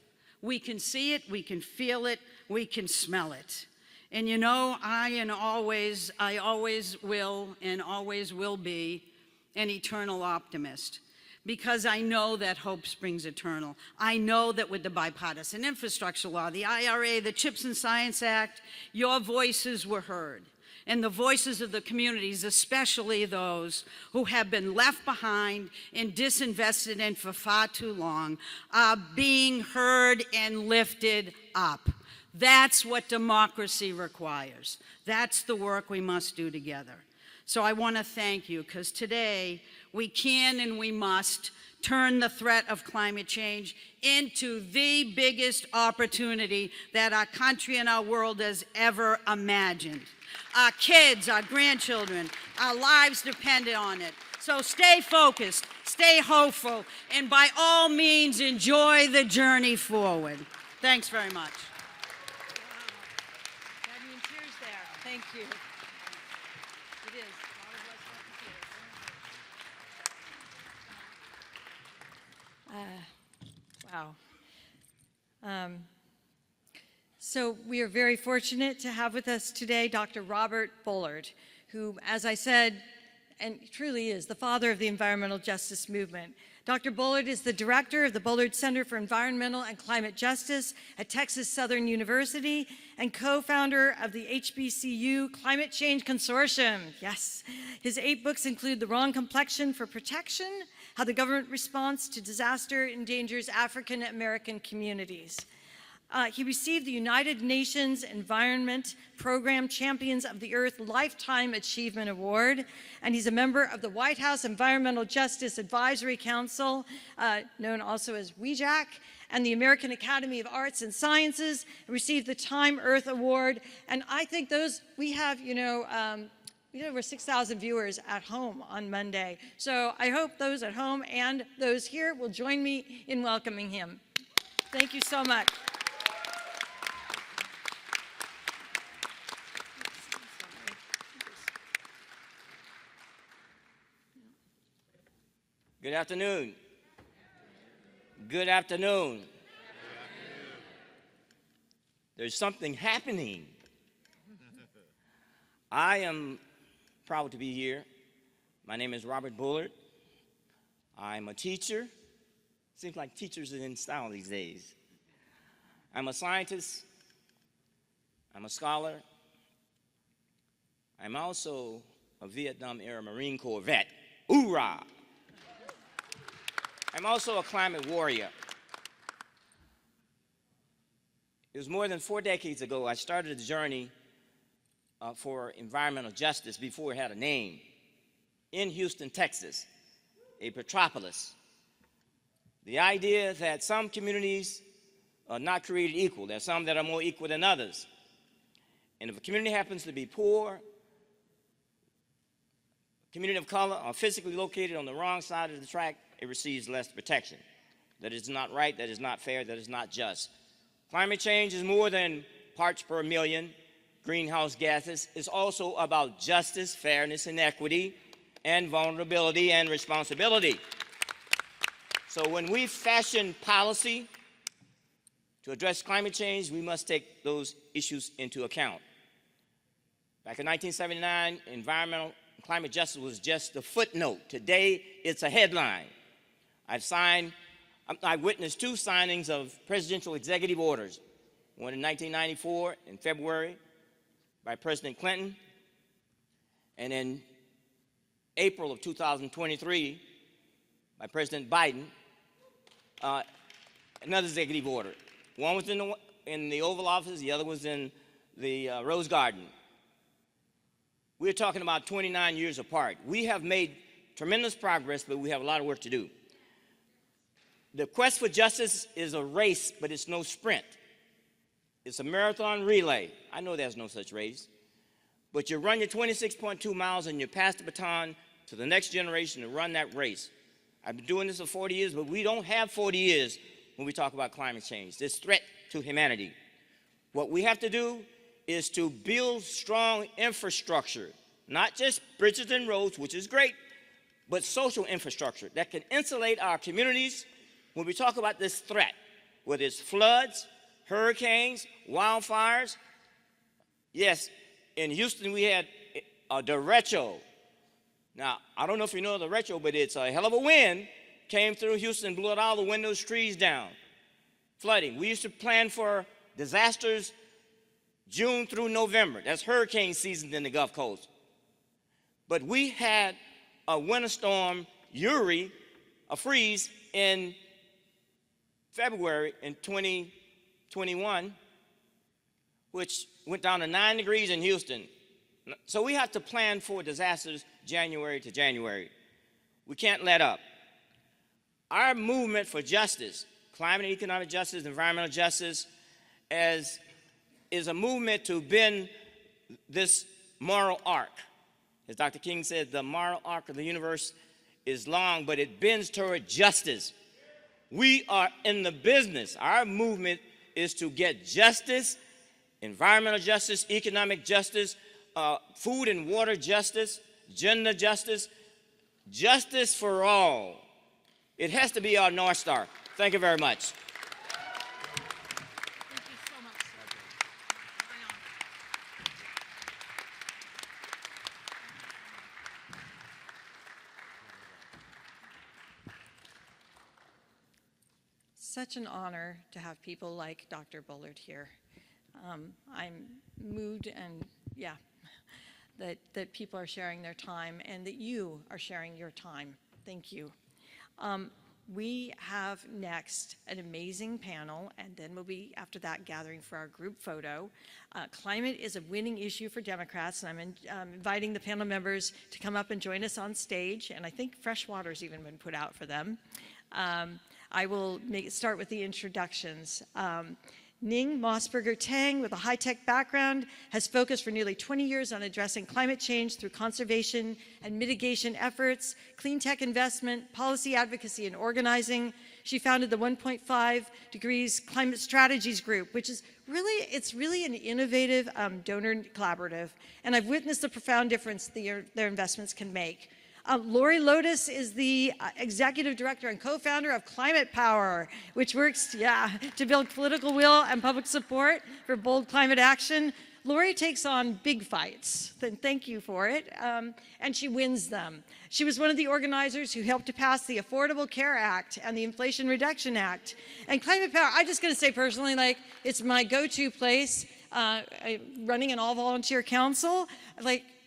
We can see it, we can feel it, we can smell it. And you know, I always will and always will be an eternal optimist. because I know that hope springs eternal. I know that with the bipartisan infrastructure law, the IRA, the CHIPS and Science Act, your voices were heard. And the voices of the communities, especially those who have been left behind and disinvested in for far too long, are being heard and lifted up. That's what democracy requires. That's the work we must do together. So I want to thank you, because today we can and we must turn the threat of climate change into the biggest opportunity that our country and our world has ever imagined. Our kids, our grandchildren, our lives depend on it. So stay focused, stay hopeful, and by all means enjoy the journey forward. Thanks very much. Had me in tears there. Thank you. It is. Wow. So we are very fortunate to have with us today Dr. Robert Bullard, who, as I said, and truly is the father of the environmental justice movement. Dr. Bullard is the director of the Bullard Center for Environmental and Climate Justice at Texas Southern University and co-founder of the HBCU Climate Change Consortium. Yes. His 8 books include The Wrong Complexion for Protection, How the Government Response to Disaster Endangers African American Communities. He received the United Nations Environment Program Champions of the Earth Lifetime Achievement Award, and he's a member of the White House Environmental Justice Advisory Council, known also as WEJAC, and the American Academy of Arts and Sciences, and received the Time Earth Award. And I think those, we have, we had over 6,000 viewers at home on Monday. So I hope those at home and those here will join me in welcoming him. Thank you so much. Good afternoon. Good afternoon. There's something happening. I am proud to be here. My name is Robert Bullard. I'm a teacher. Seems like teachers are in style these days. I'm a scientist. I'm a scholar. I'm also a Vietnam-era Marine Corps vet. Hoorah! I'm also a climate warrior. It was more than 4 decades ago I started a journey for environmental justice before it had a name in Houston, Texas, a petropolis. The idea that some communities are not created equal. There are some that are more equal than others. And if a community happens to be poor, community of color, or physically located on the wrong side of the track, it receives less protection. That is not right, that is not fair, that is not just. Climate change is more than parts per million greenhouse gases. It's also about justice, fairness, and equity, and vulnerability and responsibility. So when we fashion policy to address climate change, we must take those issues into account. Back in 1979, environmental and climate justice was just a footnote. Today, it's a headline. I witnessed 2 signings of presidential executive orders, one in 1994 in February by President Clinton, and in April of 2023 by President Biden, another executive order. One was in the Oval Office, the other was in the Rose Garden. We're talking about 29 years apart. We have made tremendous progress, but we have a lot of work to do. The quest for justice is a race, but it's no sprint. It's a marathon relay. I know there's no such race. But you run your 26.2 miles and you pass the baton to the next generation to run that race. I've been doing this for 40 years, but we don't have 40 years when we talk about climate change, this threat to humanity. What we have to do is to build strong infrastructure, not just bridges and roads, which is great, but social infrastructure that can insulate our communities when we talk about this threat, whether it's floods, hurricanes, wildfires. Yes, in Houston we had a derecho. Now, I don't know if you know the derecho, but it's a hell of a wind came through Houston, blew out all the windows, trees down, flooding. We used to plan for disasters June through November. That's hurricane season in the Gulf Coast. But we had a winter storm, Uri, a freeze in February in 2021, which went down to 9 degrees in Houston. So we have to plan for disasters January to January. We can't let up. Our movement for justice, climate and economic justice, environmental justice, is a movement to bend this moral arc. As Dr. King said, the moral arc of the universe is long, but it bends toward justice. We are in the business. Our movement is to get justice, environmental justice, economic justice, food and water justice, gender justice, justice for all. It has to be our North Star. Thank you very much. Such an honor to have people like Dr. Bullard here. I'm moved and yeah, that people are sharing their time and that you are sharing your time. Thank you. We have next an amazing panel, and then we'll be, after that, gathering for our group photo. Climate is a winning issue for Democrats, and I'm inviting the panel members to come up and join us on stage, and I think fresh water's even been put out for them. I will start with the introductions. Ning Mossberger Tang, with a high-tech background, has focused for nearly 20 years on addressing climate change through conservation and mitigation efforts, clean tech investment, policy advocacy, and organizing. She founded the 1.5 Degrees Climate Strategies Group, which is really an innovative donor collaborative, and I've witnessed the profound difference their investments can make. Lori Lotus is the executive director and co-founder of Climate Power, which works to build political will and public support for bold climate action. Lori takes on big fights, and thank you for it, and she wins them. She was one of the organizers who helped to pass the Affordable Care Act and the Inflation Reduction Act. And Climate Power, I'm just gonna say personally, like, it's my go-to place, running an all-volunteer council,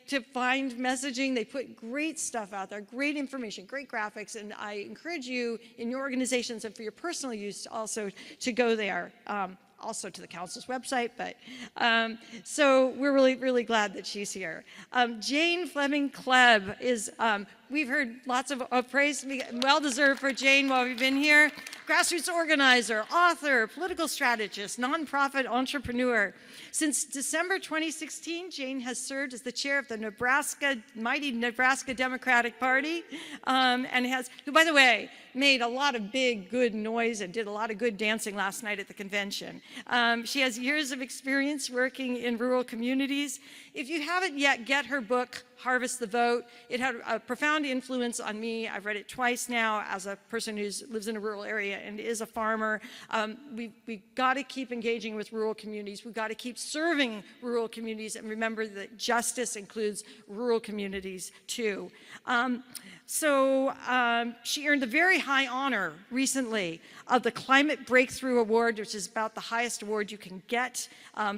to find messaging. They put great stuff out there, great information, great graphics, and I encourage you in your organizations and for your personal use also to go there. Also to the council's website, but so we're really glad that she's here. Jane Fleming Klebb is, we've heard lots of praise, well-deserved for Jane while we've been here. Grassroots organizer, author, political strategist, nonprofit entrepreneur. Since December 2016, Jane has served as the chair of the mighty Nebraska Democratic Party, and who, by the way, made a lot of big, good noise and did a lot of good dancing last night at the convention. She has years of experience working in rural communities. If you haven't yet, get her book, Harvest the Vote. It had a profound influence on me. I've read it twice now as a person who lives in a rural area and is a farmer. We've got to keep engaging with rural communities. We've got to keep serving rural communities and remember that justice includes rural communities too. She earned the very high honor recently of the Climate Breakthrough Award, which is about the highest award you can get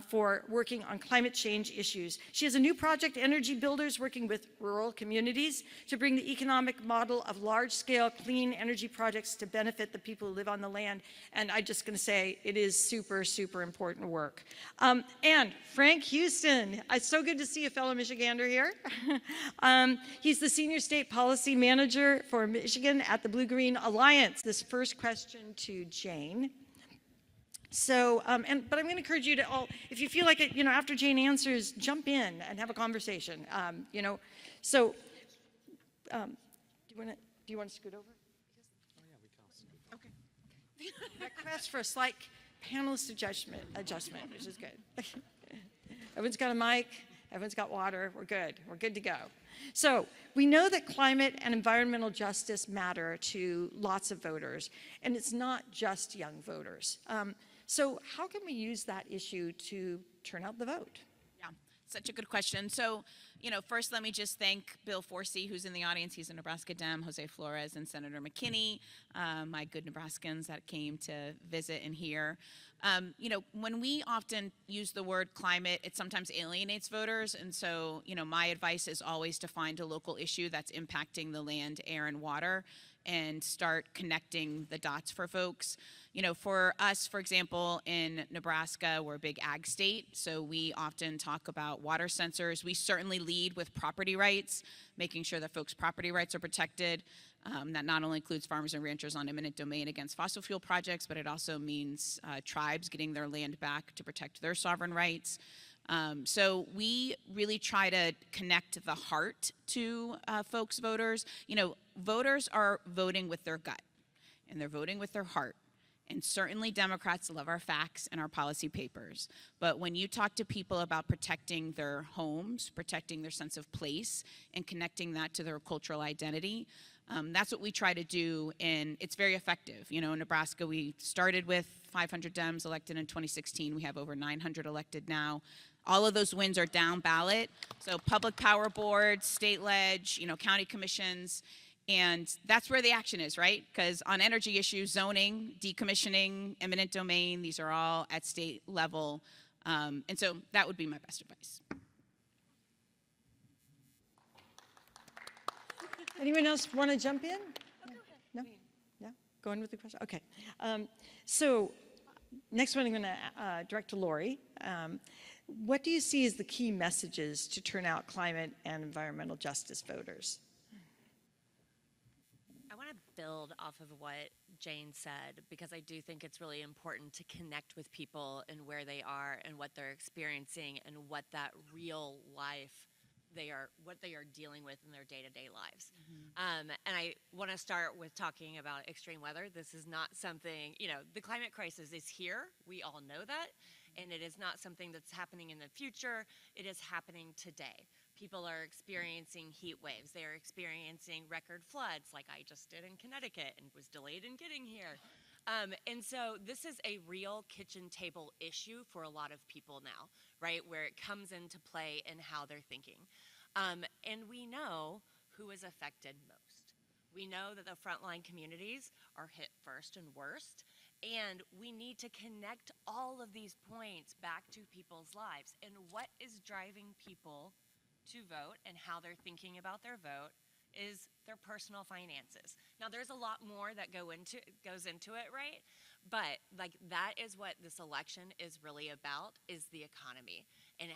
for working on climate change issues. She has a new project, Energy Builders, working with rural communities to bring the economic model of large-scale clean energy projects to benefit the people who live on the land. And I'm just going to say it is super important work. And Frank Houston, it's so good to see a fellow Michigander here. He's the Senior State Policy Manager for Michigan at the Blue-Green Alliance. This first question to Jane. So, but I'm going to encourage you to all, if you feel like it, after Jane answers, jump in and have a conversation. So, do you want to scoot over? Oh yeah, we can. Okay. Request for a slight panelist adjustment, which is good. Everyone's got a mic. Everyone's got water. We're good. We're good to go. So we know that climate and environmental justice matter to lots of voters, and it's not just young voters. So how can we use that issue to turn out the vote? Yeah. Such a good question. So, first let me just thank Bill Forsey, who's in the audience. He's a Nebraska Dem, Jose Flores, and Senator McKinney, my good Nebraskans that came to visit and hear. When we often use the word climate, it sometimes alienates voters. And so, my advice is always to find a local issue that's impacting the land, air, and water and start connecting the dots for folks. For us, for example, in Nebraska, we're a big ag state, so we often talk about water sensors. We certainly lead with property rights, making sure that folks' property rights are protected. That not only includes farmers and ranchers on eminent domain against fossil fuel projects, but it also means tribes getting their land back to protect their sovereign rights. So we really try to connect the heart to folks' voters. Voters are voting with their gut, and they're voting with their heart. And certainly Democrats love our facts and our policy papers. But when you talk to people about protecting their homes, protecting their sense of place, and connecting that to their cultural identity, that's what we try to do, and it's very effective. In Nebraska, we started with 500 Dems elected in 2016. We have over 900 elected now. All of those wins are down ballot. So public power boards, state ledge, county commissions, and that's where the action is, right? Because on energy issues, zoning, decommissioning, eminent domain, these are all at state level. And so that would be my best advice. Anyone else want to jump in? No? Yeah? Going with the question? Okay. So next one I'm going to direct to Lori. What do you see as the key messages to turn out climate and environmental justice voters? I want to build off of what Jane said, because I do think it's really important to connect with people and where they are and what they're experiencing and what that real life what they are dealing with in their day-to-day lives. And I want to start with talking about extreme weather. This is not something, the climate crisis is here. We all know that. And it is not something that's happening in the future. It is happening today. People are experiencing heat waves. They are experiencing record floods like I just did in Connecticut and was delayed in getting here. And so this is a real kitchen table issue for a lot of people now, right? Where it comes into play in how they're thinking. And we know who is affected most. We know that the frontline communities are hit first and worst. And we need to connect all of these points back to people's lives and what is driving people to vote and how they're thinking about their vote is their personal finances. Now, there's a lot more that goes into it, right? But that is what this election is really about, is the economy and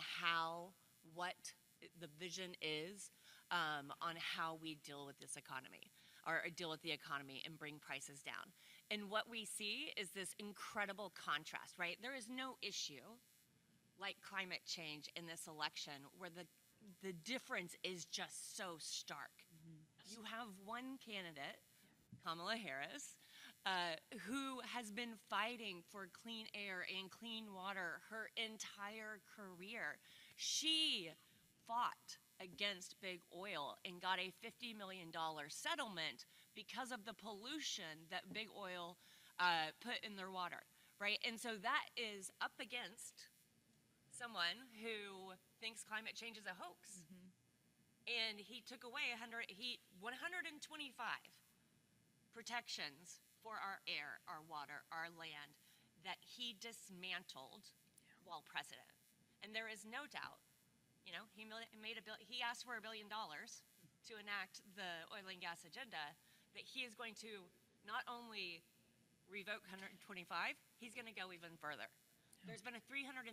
what the vision is on how we deal with this economy, or deal with the economy and bring prices down. And what we see is this incredible contrast, right? There is no issue like climate change in this election where the difference is just so stark. You have one candidate, Kamala Harris, who has been fighting for clean air and clean water her entire career. She fought against big oil and got a $50 million settlement because of the pollution that big oil put in their water, right? And so that is up against someone who thinks climate change is a hoax. And he took away 125 protections for our air, our water, our land that he dismantled while president. And there is no doubt, he asked for $1 billion to enact the oil and gas agenda, that he is going to not only revoke 125, he's going to go even further. There's been 330,000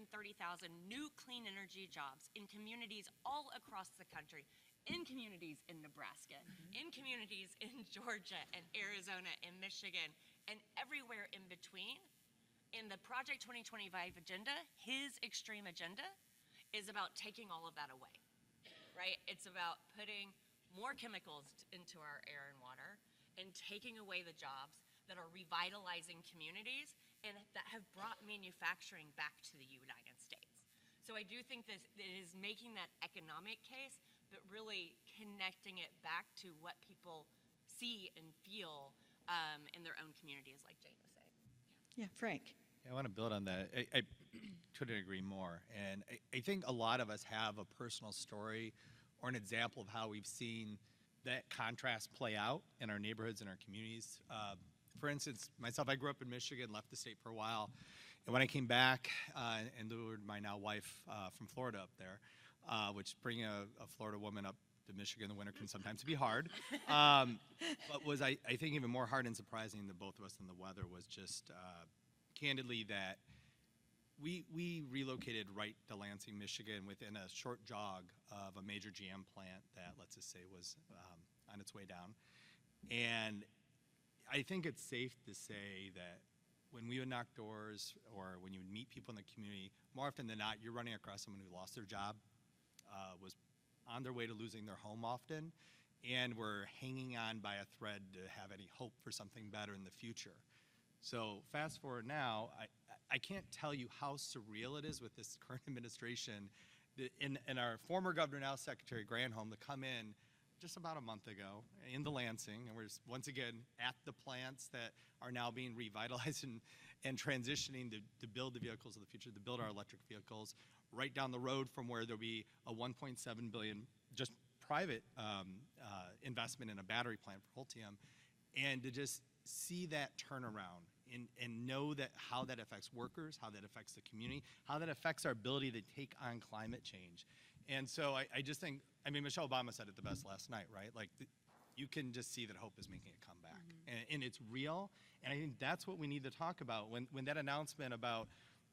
new clean energy jobs in communities all across the country, in communities in Nebraska, in communities in Georgia and Arizona and Michigan, and everywhere in between. In the Project 2025 agenda, his extreme agenda is about taking all of that away, right? It's about putting more chemicals into our air and water and taking away the jobs that are revitalizing communities and that have brought manufacturing back to the United States. So I do think this it is making that economic case, but really connecting it back to what people see and feel in their own communities, like Jane was saying. Yeah, Frank. Yeah, I want to build on that. couldn't agree more. And I think a lot of us have a personal story or an example of how we've seen that contrast play out in our neighborhoods and our communities. For instance, myself, I grew up in Michigan, left the state for a while. And when I came back and lured my now wife from Florida up there, which bringing a Florida woman up to Michigan in the winter can sometimes be hard. But was, I think, even more hard and surprising to both of us than the weather was just candidly that we relocated right to Lansing, Michigan within a short jog of a major GM plant that, let's just say, was on its way down. And I think it's safe to say that when we would knock doors or when you would meet people in the community, more often than not, you're running across someone who lost their job, was on their way to losing their home often, and were hanging on by a thread to have any hope for something better in the future. So fast forward now, I can't tell you how surreal it is with this current administration and our former governor, now Secretary Granholm, to come in just about a month ago into Lansing, and we're once again at the plants that are now being revitalized and transitioning to build the vehicles of the future, to build our electric vehicles, right down the road from where there'll be a $1.7 billion just private investment in a battery plant for Ultium, and to just see that turnaround and know that how that affects workers, how that affects the community, how that affects our ability to take on climate change. And so I just think, I mean, Michelle Obama said it the best last night, right? Like, you can just see that hope is making a comeback. And it's real, and I think that's what we need to talk about. When that announcement about,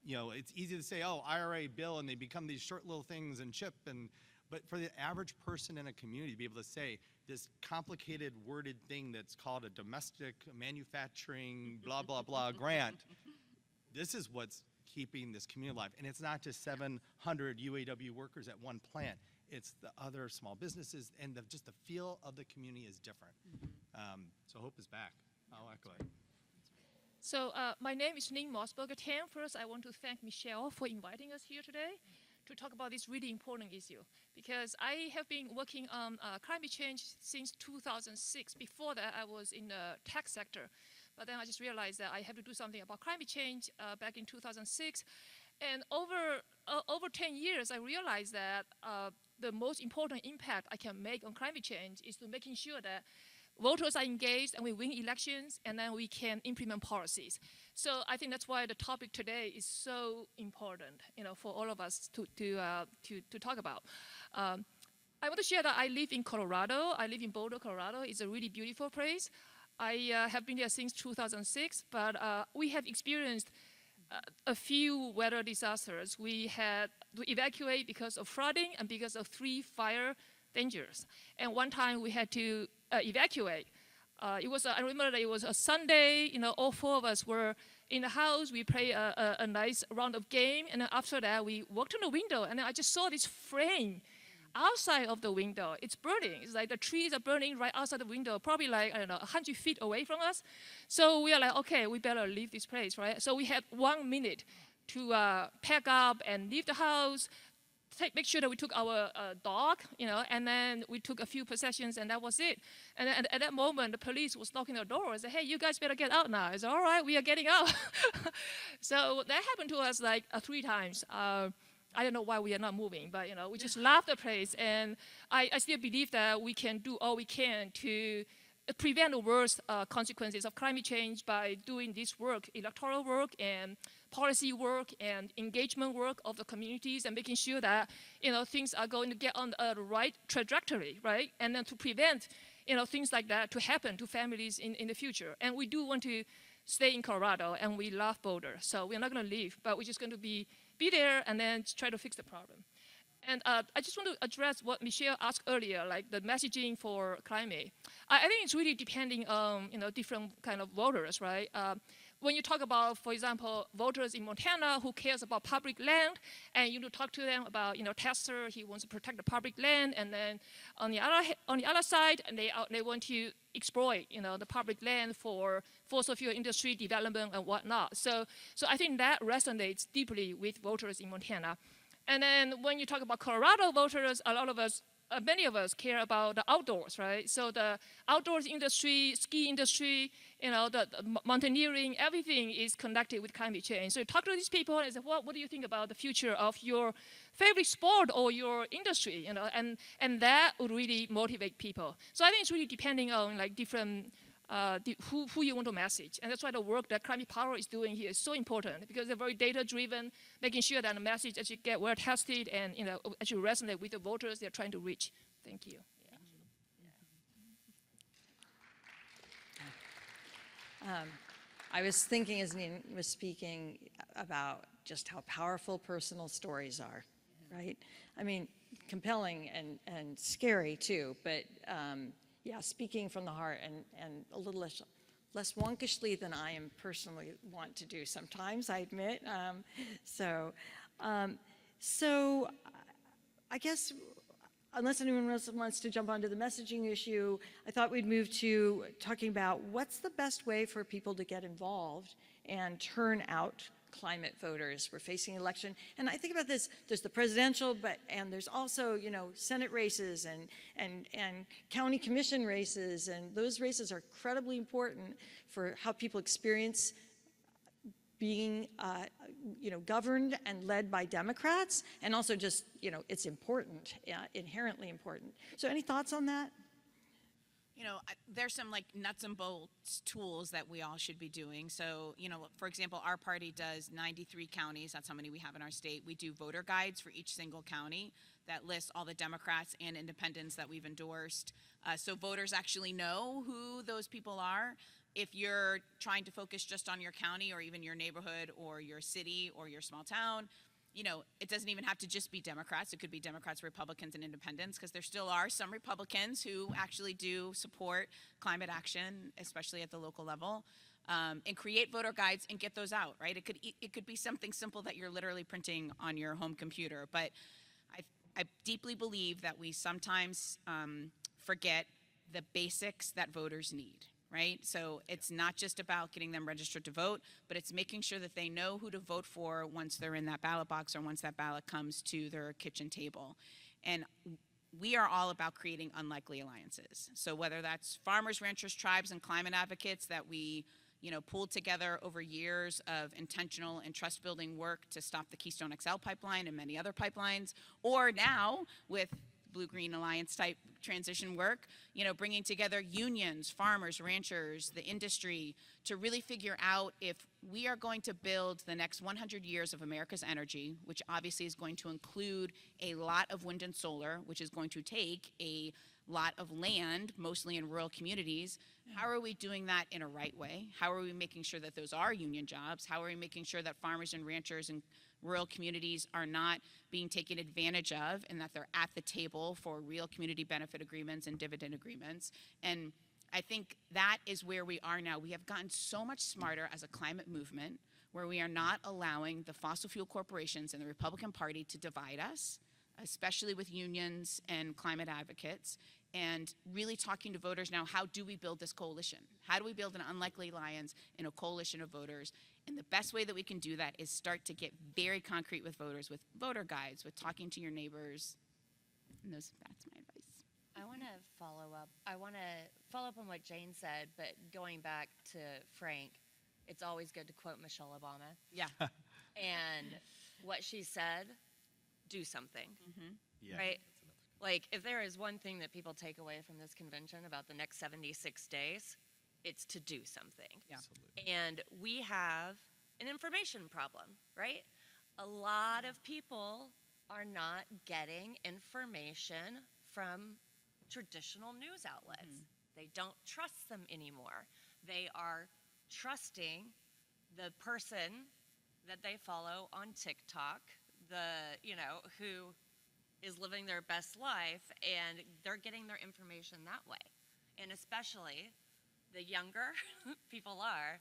you know, it's easy to say, oh, IRA bill, and they become these short little things and chip, but for the average person in a community to be able to say this complicated worded thing that's called a domestic manufacturing blah, blah, blah grant, this is what's keeping this community alive. And it's not just 700 UAW workers at one plant. It's the other small businesses, and just the feel of the community is different. So hope is back. I'll echo it. So my name is Ning Mosberger-Tan. First, I want to thank Michelle for inviting us here today to talk about this really important issue, because I have been working on climate change since 2006. Before that, I was in the tech sector, but then I just realized that I have to do something about climate change back in 2006. And over 10 years, I realized that the most important impact I can make on climate change is to making sure that voters are engaged and we win elections, and then we can implement policies. So I think that's why the topic today is so important, you know, for all of us to talk about. I want to share that I live in Colorado. I live in Boulder, Colorado. It's a really beautiful place. I have been there since 2006, but we have experienced a few weather disasters. We had to evacuate because of flooding and because of 3 fire dangers. And one time we had to evacuate. I remember that it was a Sunday, you know, all 4 of us were in the house. We played a nice round of game, and then after that we walked to the window, and then I just saw this flame outside of the window. It's burning. It's like the trees are burning right outside the window, probably like, I don't know, 100 feet away from us. So we are like, okay, we better leave this place, right? So we had 1 minute to pack up and leave the house, make sure that we took our dog, you know, and then we took a few possessions, and that was it. And then at that moment, the police was knocking on the door and said, hey, you guys better get out now. I said, all right, we are getting out. So that happened to us like 3 times. I don't know why we are not moving, but, you know, we just love the place. And I still believe that we can do all we can to prevent the worst consequences of climate change by doing this work, electoral work and policy work and engagement work of the communities, and making sure that, you know, things are going to get on the right trajectory, right? And then to prevent, you know, things like that to happen to families in the future. And we do want to stay in Colorado, and we love Boulder. So we're not going to leave, but we're just going to be there and then try to fix the problem. And I just want to address what Michelle asked earlier, like the messaging for climate. I think it's really depending on, you know, different kind of voters, right? When you talk about, for example, voters in Montana who cares about public land, and you talk to them about, you know, Tester, he wants to protect the public land, and then on the other side, and they want to exploit, you know, the public land for fossil fuel industry development and whatnot. So I think that resonates deeply with voters in Montana. And then when you talk about Colorado voters, a lot of us many of us care about the outdoors, right? So the outdoors industry, ski industry, the mountaineering, everything is connected with climate change. So you talk to these people and say, what do you think about the future of your favorite sport or your industry? And that would really motivate people. So I think it's really depending on like different who you want to message. And that's why the work that Climate Power is doing here is so important, because they're very data-driven, making sure that the message actually get well tested and actually resonate with the voters they're trying to reach. Thank you. I was thinking as Neen was speaking about just how powerful personal stories are, right? I mean, compelling and scary too, but yeah, speaking from the heart and a little less wonkishly than I am personally want to do sometimes, I admit. So I guess unless anyone else wants to jump onto the messaging issue, I thought we'd move to talking about what's the best way for people to get involved and turn out climate voters. We're facing an election, and I think about this, there's the presidential, and there's also, Senate races and county commission races, and those races are incredibly important for how people experience being, governed and led by Democrats, and also just, it's important, inherently important. So any thoughts on that? There's some like nuts and bolts tools that we all should be doing. So, for example, our party does 93 counties. That's how many we have in our state. We do voter guides for each single county that lists all the Democrats and independents that we've endorsed. So voters actually know who those people are. If you're trying to focus just on your county or even your neighborhood or your city or your small town, it doesn't even have to just be Democrats. It could be Democrats, Republicans, and independents, because there still are some Republicans who actually do support climate action, especially at the local level. And create voter guides and get those out, right? It could be something simple that you're literally printing on your home computer. But I deeply believe that we sometimes forget the basics that voters need. Right? So it's not just about getting them registered to vote, but it's making sure that they know who to vote for once they're in that ballot box or once that ballot comes to their kitchen table. And we are all about creating unlikely alliances. So whether that's farmers, ranchers, tribes, and climate advocates that we pulled together over years of intentional and trust-building work to stop the Keystone XL pipeline and many other pipelines, or now with Blue-Green Alliance type transition work, bringing together unions, farmers, ranchers, the industry to really figure out if we are going to build the next 100 years of America's energy, which obviously is going to include a lot of wind and solar, which is going to take a lot of land, mostly in rural communities. How are we doing that in a right way? How are we making sure that those are union jobs? How are we making sure that farmers and ranchers and rural communities are not being taken advantage of and that they're at the table for real community benefit agreements and dividend agreements? And I think that is where we are now. We have gotten so much smarter as a climate movement, where we are not allowing the fossil fuel corporations and the Republican Party to divide us, especially with unions and climate advocates, and really talking to voters now, how do we build this coalition? How do we build an unlikely alliance in a coalition of voters? And the best way that we can do that is start to get very concrete with voters, with voter guides, with talking to your neighbors. And that's my advice. I want to follow up. I want to follow up on what Jane said, but going back to Frank, it's always good to quote Michelle Obama. Yeah. And what she said, do something. Mm-hmm. Yeah. Right? Like, if there is one thing that people take away from this convention about the next 76 days, it's to do something. Yeah. And we have an information problem, right? A lot of people are not getting information from traditional news outlets. They don't trust them anymore. They are trusting the person that they follow on TikTok, who is living their best life, and they're getting their information that way. And especially the younger people are,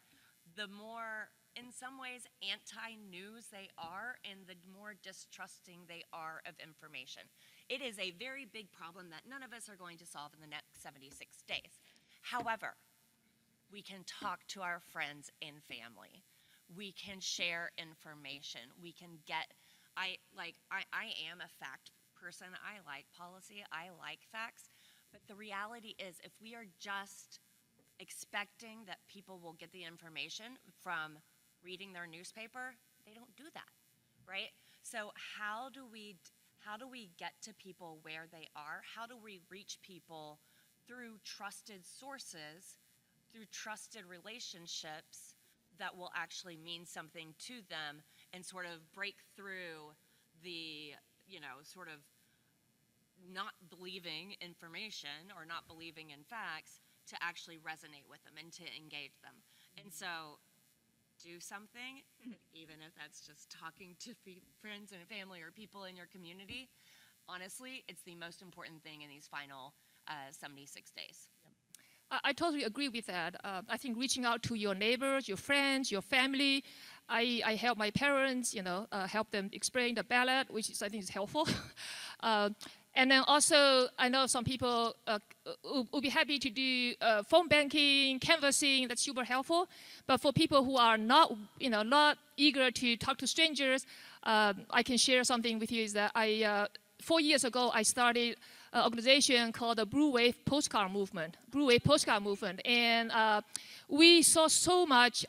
the more, in some ways, anti-news they are, and the more distrusting they are of information. It is a very big problem that none of us are going to solve in the next 76 days. However, we can talk to our friends and family. We can share information. We can get, I am a fact person. I like policy. I like facts. But the reality is, if we are just expecting that people will get the information from reading their newspaper, they don't do that, right? So how do we get to people where they are? How do we reach people through trusted sources, through trusted relationships that will actually mean something to them and sort of break through the, sort of not believing information or not believing in facts to actually resonate with them and to engage them. And so do something, even if that's just talking to friends and family or people in your community. Honestly, it's the most important thing in these final 76 days. I totally agree with that. I think reaching out to your neighbors, your friends, your family. I help my parents, help them explain the ballot, which I think is helpful. And then also, I know some people will be happy to do phone banking, canvassing. That's super helpful. But for people who are not eager to talk to strangers, I can share something with you. Is that 4 years ago, I started an organization called the Blue Wave Postcard Movement. And we saw so much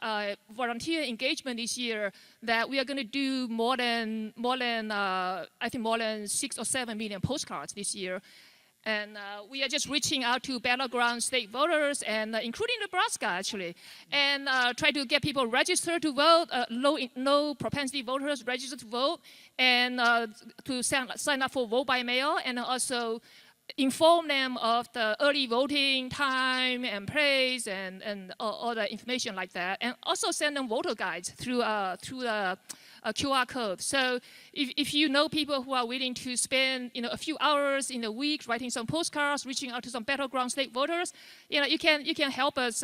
volunteer engagement this year that we are going to do more than 6 or 7 million postcards this year. And we are just reaching out to battleground state voters, and including Nebraska, actually, and try to get people registered to vote, low propensity voters registered to vote, and to sign up for vote by mail, and also inform them of the early voting time and place and all the information like that, and also send them voter guides through the QR code. So if you know people who are willing to spend a few hours in a week writing some postcards, reaching out to some battleground state voters, you can help us.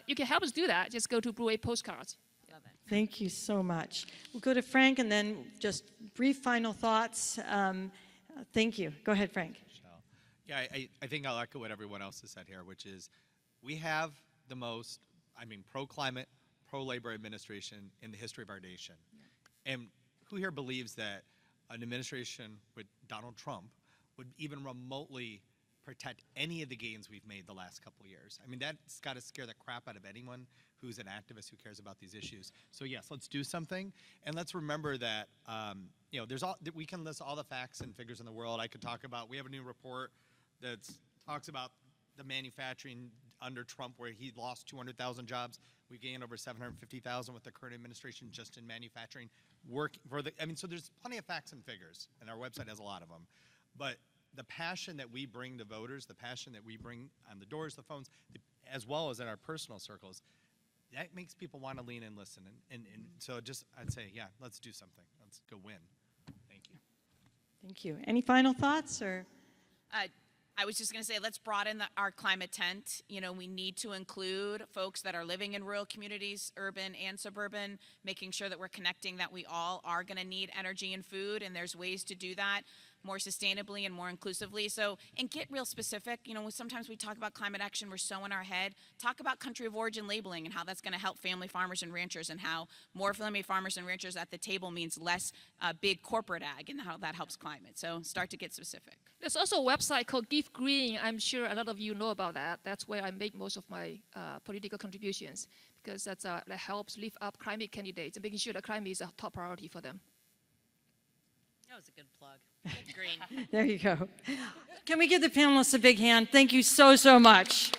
You can help us do that. Just go to Blue Wave Postcards. Thank you so much. We'll go to Frank, and then just brief final thoughts. Thank you. Go ahead, Frank. Yeah, I think I'll echo what everyone else has said here, which is we have the most, pro-climate, pro-labor administration in the history of our nation. And who here believes that an administration with Donald Trump would even remotely protect any of the gains we've made the last couple of years? That's got to scare the crap out of anyone who's an activist who cares about these issues. So yes, let's do something, and let's remember that we can list all the facts and figures in the world. I could talk about, we have a new report that talks about the manufacturing under Trump, where he lost 200,000 jobs. We gained over 750,000 with the current administration just in manufacturing. So there's plenty of facts and figures, and our website has a lot of them. But the passion that we bring to voters, the passion that we bring on the doors, the phones, as well as in our personal circles, that makes people want to lean and listen. And so I'd say, yeah, let's do something. Let's go win. Thank you. Thank you. Any final thoughts? Or I was just going to say, let's broaden our climate tent. We need to include folks that are living in rural communities, urban and suburban, making sure that we're connecting that we all are going to need energy and food, and there's ways to do that more sustainably and more inclusively. So, and get real specific. Sometimes we talk about climate action, we're so in our head. Talk about country of origin labeling and how that's going to help family farmers and ranchers, and how more family farmers and ranchers at the table means less big corporate ag, and how that helps climate. So start to get specific. There's also a website called Give Green. I'm sure a lot of you know about that. That's where I make most of my political contributions, because that helps lift up climate candidates and making sure that climate is a top priority for them. That was a good plug. Green. There you go. Can we give the panelists a big hand? Thank you so, so much.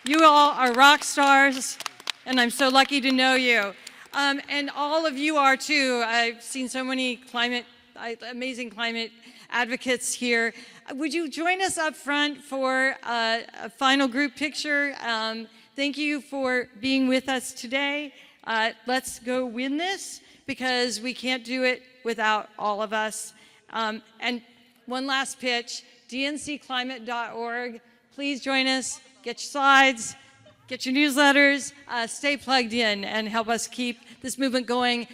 You all are rock stars, and I'm so lucky to know you. And all of you are too. I've seen so many amazing climate advocates here. Would you join us up front for a final group picture? Thank you for being with us today. Let's go win this, because we can't do it without all of us. And one last pitch, dncclimate.org. Please join us, get your slides, get your newsletters, stay plugged in, and help us keep this movement going.